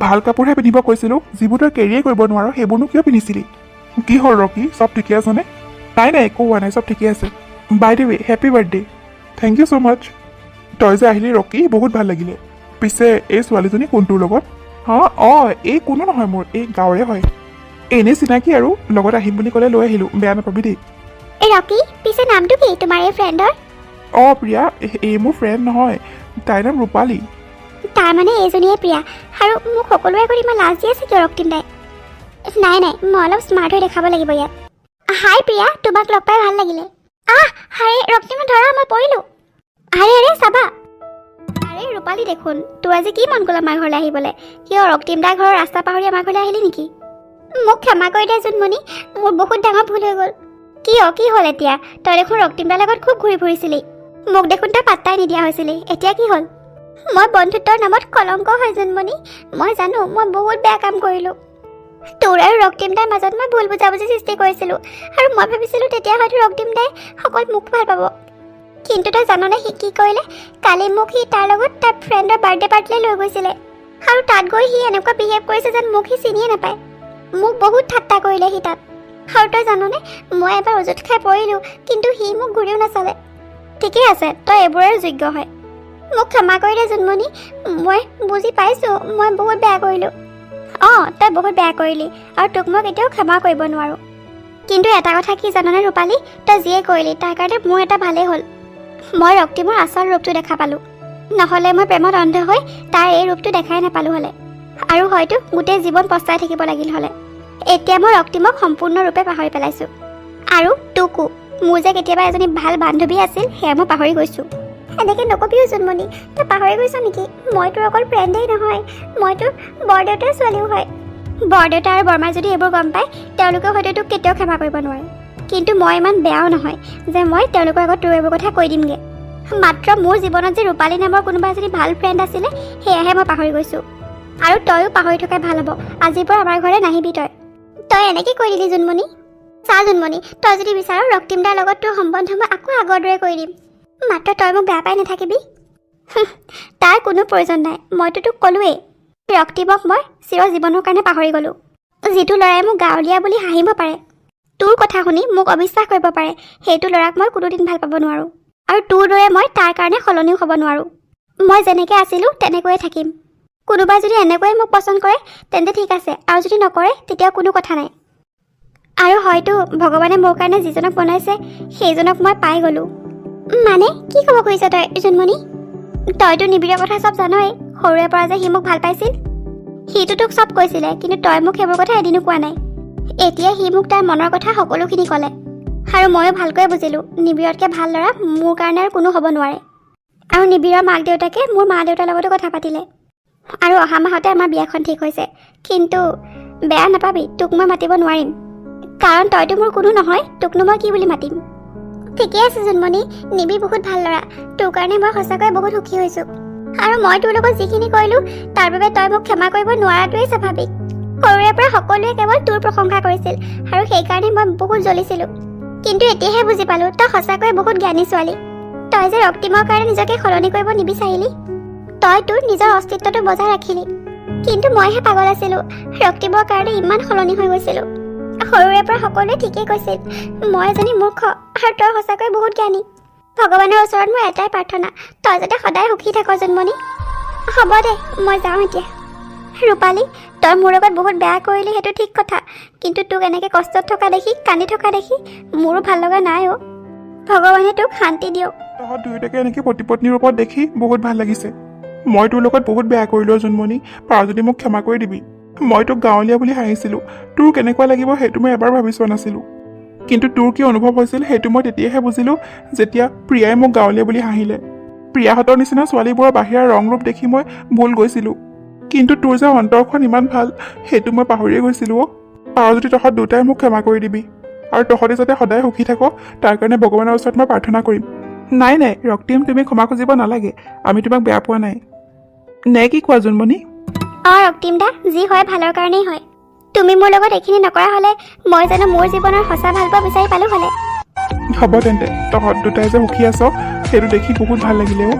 ভাল কাপোৰহে পিন্ধিব কৈছিলোঁ, যিবোৰ তই কেৰিয়ে কৰিব নোৱাৰ সেইবোৰনো কিয় পিন্ধিছিলি? কি হ'ল ৰকি, চব ঠিকে আছেনে? নাই নাই, একো হোৱা নাই, চব ঠিকে আছে। By the way, happy birthday. Thank you so' much. তই যে আহিলি ৰকি, বহুত ভাল লাগিলে। পিছে এই ছোৱালীজনী কোনটোৰ লগত? অঁ, এই কোনো নহয় মোৰ, এই গাঁৱৰে হয়। এনেই চিনাকি আৰু, লগত আহিম বুলি ক'লে লৈ আহিলোঁ, বেয়া নাপাবি দেই। ৰকি, পিছে নামটো কি তোমাৰ এই ফ্ৰেণ্ডৰ? অঁ প্ৰিয়া, এই মোৰ ফ্ৰেণ্ড নহয়, তাইৰ নাম ৰূপালী। তাৰমানে এইজনীয়ে প্ৰিয়া, আৰু মোক সকলোৰে আগত ইমান লাজ দি আছে কিয় ৰক্তিম দাই? নাই নাই, মই অলপ স্মাৰ্ট হৈ দেখাব লাগিব ইয়াত। হাই প্ৰিয়া, তোমাক লগ পাই ভাল লাগিলে। হাৰে ৰক্তিমে ধৰা, মই পৰিলোঁ। আৰে চাবা। আৰে ৰূপালী দেখোন, তোৰ আজি কি মন গ'ল আমাৰ ঘৰলৈ আহিবলৈ? কিয় ৰক্তিম দাৰ ঘৰৰ ৰাস্তা পাহৰি আমাৰ ঘৰলৈ আহিলি নেকি? মোক ক্ষমা কৰি দে জোনমণি, মোৰ বহুত ডাঙৰ ভুল হৈ গ'ল। কি হ'ল এতিয়া? তই দেখোন ৰক্তিম দাৰ লগত খুব ঘূৰি ফুৰিছিলি, মোক দেখোন তই পাত্তাই নিদিয়া হৈছিলি, এতিয়া কি হ'ল? মই বন্ধুত্বৰ নামত কলংক হয় জোনমণি, মই জানো মই বহুত বেয়া কাম কৰিলোঁ। তোৰ আৰু ৰক্তিম দাৰ মাজত মই ভুল বুজাবুজি সৃষ্টি কৰিছিলোঁ, আৰু মই ভাবিছিলোঁ তেতিয়া হয়তো ৰক্তিম দাই সকলো মোক ভাল পাব। কিন্তু তই জাননে সি কি কৰিলে? কালি মোক সি তাৰ লগত তাৰ ফ্ৰেণ্ডৰ বাৰ্থডে পাৰ্টিলৈ লৈ গৈছিলে, আৰু তাত গৈ সি এনেকুৱা বিহেভ কৰিছে যেন মোক সি চিনিয়ে নাপায়। মোক বহুত ঠাট্টা কৰিলে সি তাত। আৰু তই জাননে, মই এবাৰ উজুত খাই পৰিলোঁ, কিন্তু সি মোক ঘূৰিও নাচালে। ঠিকেই আছে, তই এইবোৰৰ যোগ্য হয়। মোক ক্ষমা কৰি দে জোনমণি, মই বুজি পাইছোঁ মই বহুত বেয়া কৰিলোঁ। তই বহুত বেয়া কৰিলি, আৰু তোক মই কেতিয়াও ক্ষমা কৰিব নোৱাৰোঁ। কিন্তু এটা কথা কি জাননে ৰূপালী, তই যিয়ে কৰিলি তাৰ কাৰণে মোৰ এটা ভালেই হ'ল। মই ৰক্তিমৰ আচল ৰূপটো দেখা পালোঁ, নহ'লে মই প্ৰেমত অন্ধ হৈ তাৰ এই ৰূপটো দেখাই নাপালোঁ হ'লে, আৰু হয়তো গোটেই জীৱন পস্তাই থাকিব লাগিল হ'লে। এতিয়া মই ৰক্তিমক সম্পূৰ্ণৰূপে পাহৰি পেলাইছোঁ, আৰু তোকো। মোৰ যে কেতিয়াবা এজনী ভাল বান্ধৱী আছিল, সেয়া মই পাহৰি গৈছোঁ। এনেকৈ নকবিও জোনমণি, তই পাহৰি গৈছ নেকি? মই তোৰ অকল ফ্ৰেণ্ডেই নহয়, মই তোৰ বৰদেউতাৰ ছোৱালীও হয়। বৰদেউতা আৰু বৰমাই যদি এইবোৰ গম পায়, তেওঁলোকে হয়তো তোক কেতিয়াও ক্ষমা কৰিব নোৱাৰে। কিন্তু মই ইমান বেয়াও নহয় যে মই তেওঁলোকৰ আগত তোৰ এইবোৰ কথা কৈ দিমগৈ। মাত্ৰ মোৰ জীৱনত যে ৰূপালী নামৰ কোনোবা এজনী ভাল ফ্ৰেণ্ড আছিলে, সেয়াহে মই পাহৰি গৈছোঁ। আৰু তইও পাহৰি থকাই ভাল হ'ব, আজিৰ পৰা আমাৰ ঘৰলৈ নাহিবি তই এনেকৈ কৈ দিলি জোনমণি। চা জোনমণি, তই যদি বিচাৰ ৰক্তিম দাৰ লগত তোৰ সম্বন্ধ মই আকৌ আগৰ দৰে কৰি দিম, মাত্ৰ তই মোক বেয়া পাই নাথাকিবি। তাৰ কোনো প্ৰয়োজন নাই, মইতো তোক ক'লোৱেই, ৰক্তিমক মই চিৰ জীৱনৰ কাৰণে পাহৰি গ'লোঁ। যিটো ল'ৰাই মোক গাঁৱলীয়া বুলি হাঁহিব পাৰে, তোৰ কথা শুনি মোক অবিশ্বাস কৰিব পাৰে, সেইটো ল'ৰাক মই কোনোদিন ভাল পাব নোৱাৰোঁ। আৰু তোৰ দৰে মই তাৰ কাৰণে সলনিও হ'ব নোৱাৰোঁ। মই যেনেকৈ আছিলোঁ তেনেকৈয়ে থাকিম। কোনোবাই যদি এনেকৈয়ে মোক পচন্দ কৰে তেন্তে ঠিক আছে, আৰু যদি নকৰে তেতিয়াও কোনো কথা নাই। আৰু হয়তো ভগৱানে মোৰ কাৰণে যিজনক বনাইছে সেইজনক মই পাই গ'লোঁ। মানে কি ক'ব খুজিছ তই জোনমণি? তইতো নিবিৰৰ কথা চব জানই, সৰুৰে পৰা যে সি মোক ভাল পাইছিল। সিটো তোক চব কৈছিলে, কিন্তু তই মোক সেইবোৰ কথা এদিনো কোৱা নাই। এতিয়া সি মোক তাৰ মনৰ কথা সকলোখিনি ক'লে, আৰু ময়ো ভালকৈ বুজিলোঁ নিবিৰতকৈ ভাল ল'ৰা মোৰ কাৰণে আৰু কোনো হ'ব নোৱাৰে। আৰু নিবিৰৰ মাক দেউতাকে মোৰ মা দেউতাৰ লগতো কথা পাতিলে, আৰু অহা মাহতে আমাৰ বিয়াখন ঠিক হৈছে। কিন্তু বেয়া নাপাবি, তোক মই মাতিব নোৱাৰিম, কাৰণ তইতো মোৰ কোনো নহয়, তোকনো মই কি বুলি মাতিম। ঠিকে আছে জোনমণি, নিবি বহুত ভাল ল'ৰা, তোৰ কাৰণে মই সঁচাকৈ বহুত সুখী হৈছোঁ। আৰু মই তোৰ লগত যিখিনি কৰিলোঁ তাৰ বাবে তই মোক ক্ষমা কৰিব নোৱাৰাটোৱেই স্বাভাৱিক। সৰুৰে পৰা সকলোৱে কেৱল তোৰ প্ৰশংসা কৰিছিল আৰু সেইকাৰণে মই বহুত জ্বলিছিলোঁ। কিন্তু এতিয়াহে বুজি পালোঁ তই সঁচাকৈয়ে বহুত জ্ঞানী ছোৱালী। তই যে ৰক্তিমৰ কাৰণে নিজকে সলনি কৰিব নিবিচাৰিলি, তই তোৰ নিজৰ অস্তিত্বটো বজাই ৰাখিলি। কিন্তু মইহে পাগল আছিলোঁ, ৰক্তিমৰ কাৰণে ইমান সলনি হৈ গৈছিলোঁ। সৰুৰে পৰা সকলোৱে ঠিকেই কৈছিল মই এজনী মূৰ্খ আৰু তই সঁচাকৈ বহুত জ্ঞানী। ভগৱানৰ ওচৰত মোৰ এটাই প্ৰাৰ্থনা, তই যাতে সদায় সুখী থাক জোনমণি। হ'ব দে, মই যাওঁ এতিয়া। ৰূপালী, তই মোৰ লগত বহুত বেয়া কৰিলি সেইটো ঠিক কথা, কিন্তু তোক এনেকৈ কষ্টত থকা দেখি, কান্দি থকা দেখি মোৰো ভাল লগা নাই অ'। ভগৱানে তোক শান্তি দিয়ক। তহঁত দুয়োটাকে এনেকৈ প্ৰতিপত্নীৰ ৰূপত দেখি বহুত ভাল লাগিছে। মই তোৰ লগত বহুত বেয়া কৰিলোঁ জোনমণি, পাৰ যদি মোক ক্ষমা কৰি দিবি। মই তোক গাঁৱলীয়া বুলি হাঁহিছিলোঁ, তোৰ কেনেকুৱা লাগিব সেইটো মই এবাৰ ভাবি চোৱা নাছিলোঁ। কিন্তু তোৰ কি অনুভৱ হৈছিল সেইটো মই তেতিয়াহে বুজিলোঁ যেতিয়া প্ৰিয়াই মোক গাঁৱলীয়া বুলি হাঁহিলে। প্ৰিয়াহঁতৰ নিচিনা ছোৱালীবোৰৰ বাহিৰা ৰং ৰূপ দেখি মই ভুল গৈছিলোঁ, কিন্তু তোৰ যে অন্তৰখন ইমান ভাল সেইটো মই পাহৰিয়ে গৈছিলোঁ অ'। পাৰ যদি তহঁত দুটাই মোক ক্ষমা কৰি দিবি আৰু তহঁতে যাতে সদায় সুখী থাক তাৰ কাৰণে ভগৱানৰ ওচৰত মই প্ৰাৰ্থনা কৰিম। নাই নাই ৰক্তিম, তুমি ক্ষমা খুজিব নালাগে, আমি তোমাক বেয়া পোৱা নাই। নে কি কোৱা জোনমণি? ৰক্তিম দা, যি হয় ভালৰ কাৰণেই হয়। তুমি মোৰ লগত এইখিনি নকৰা হ'লে মই জানো মোৰ জীৱনৰ সঁচা ভালপোৱা বিচাৰি পালোঁ হ'লে। হ'ব তেন্তে, তহঁত দুটাই যে সুখী আছ সেইটো দেখি বহুত ভাল লাগিলে অ'।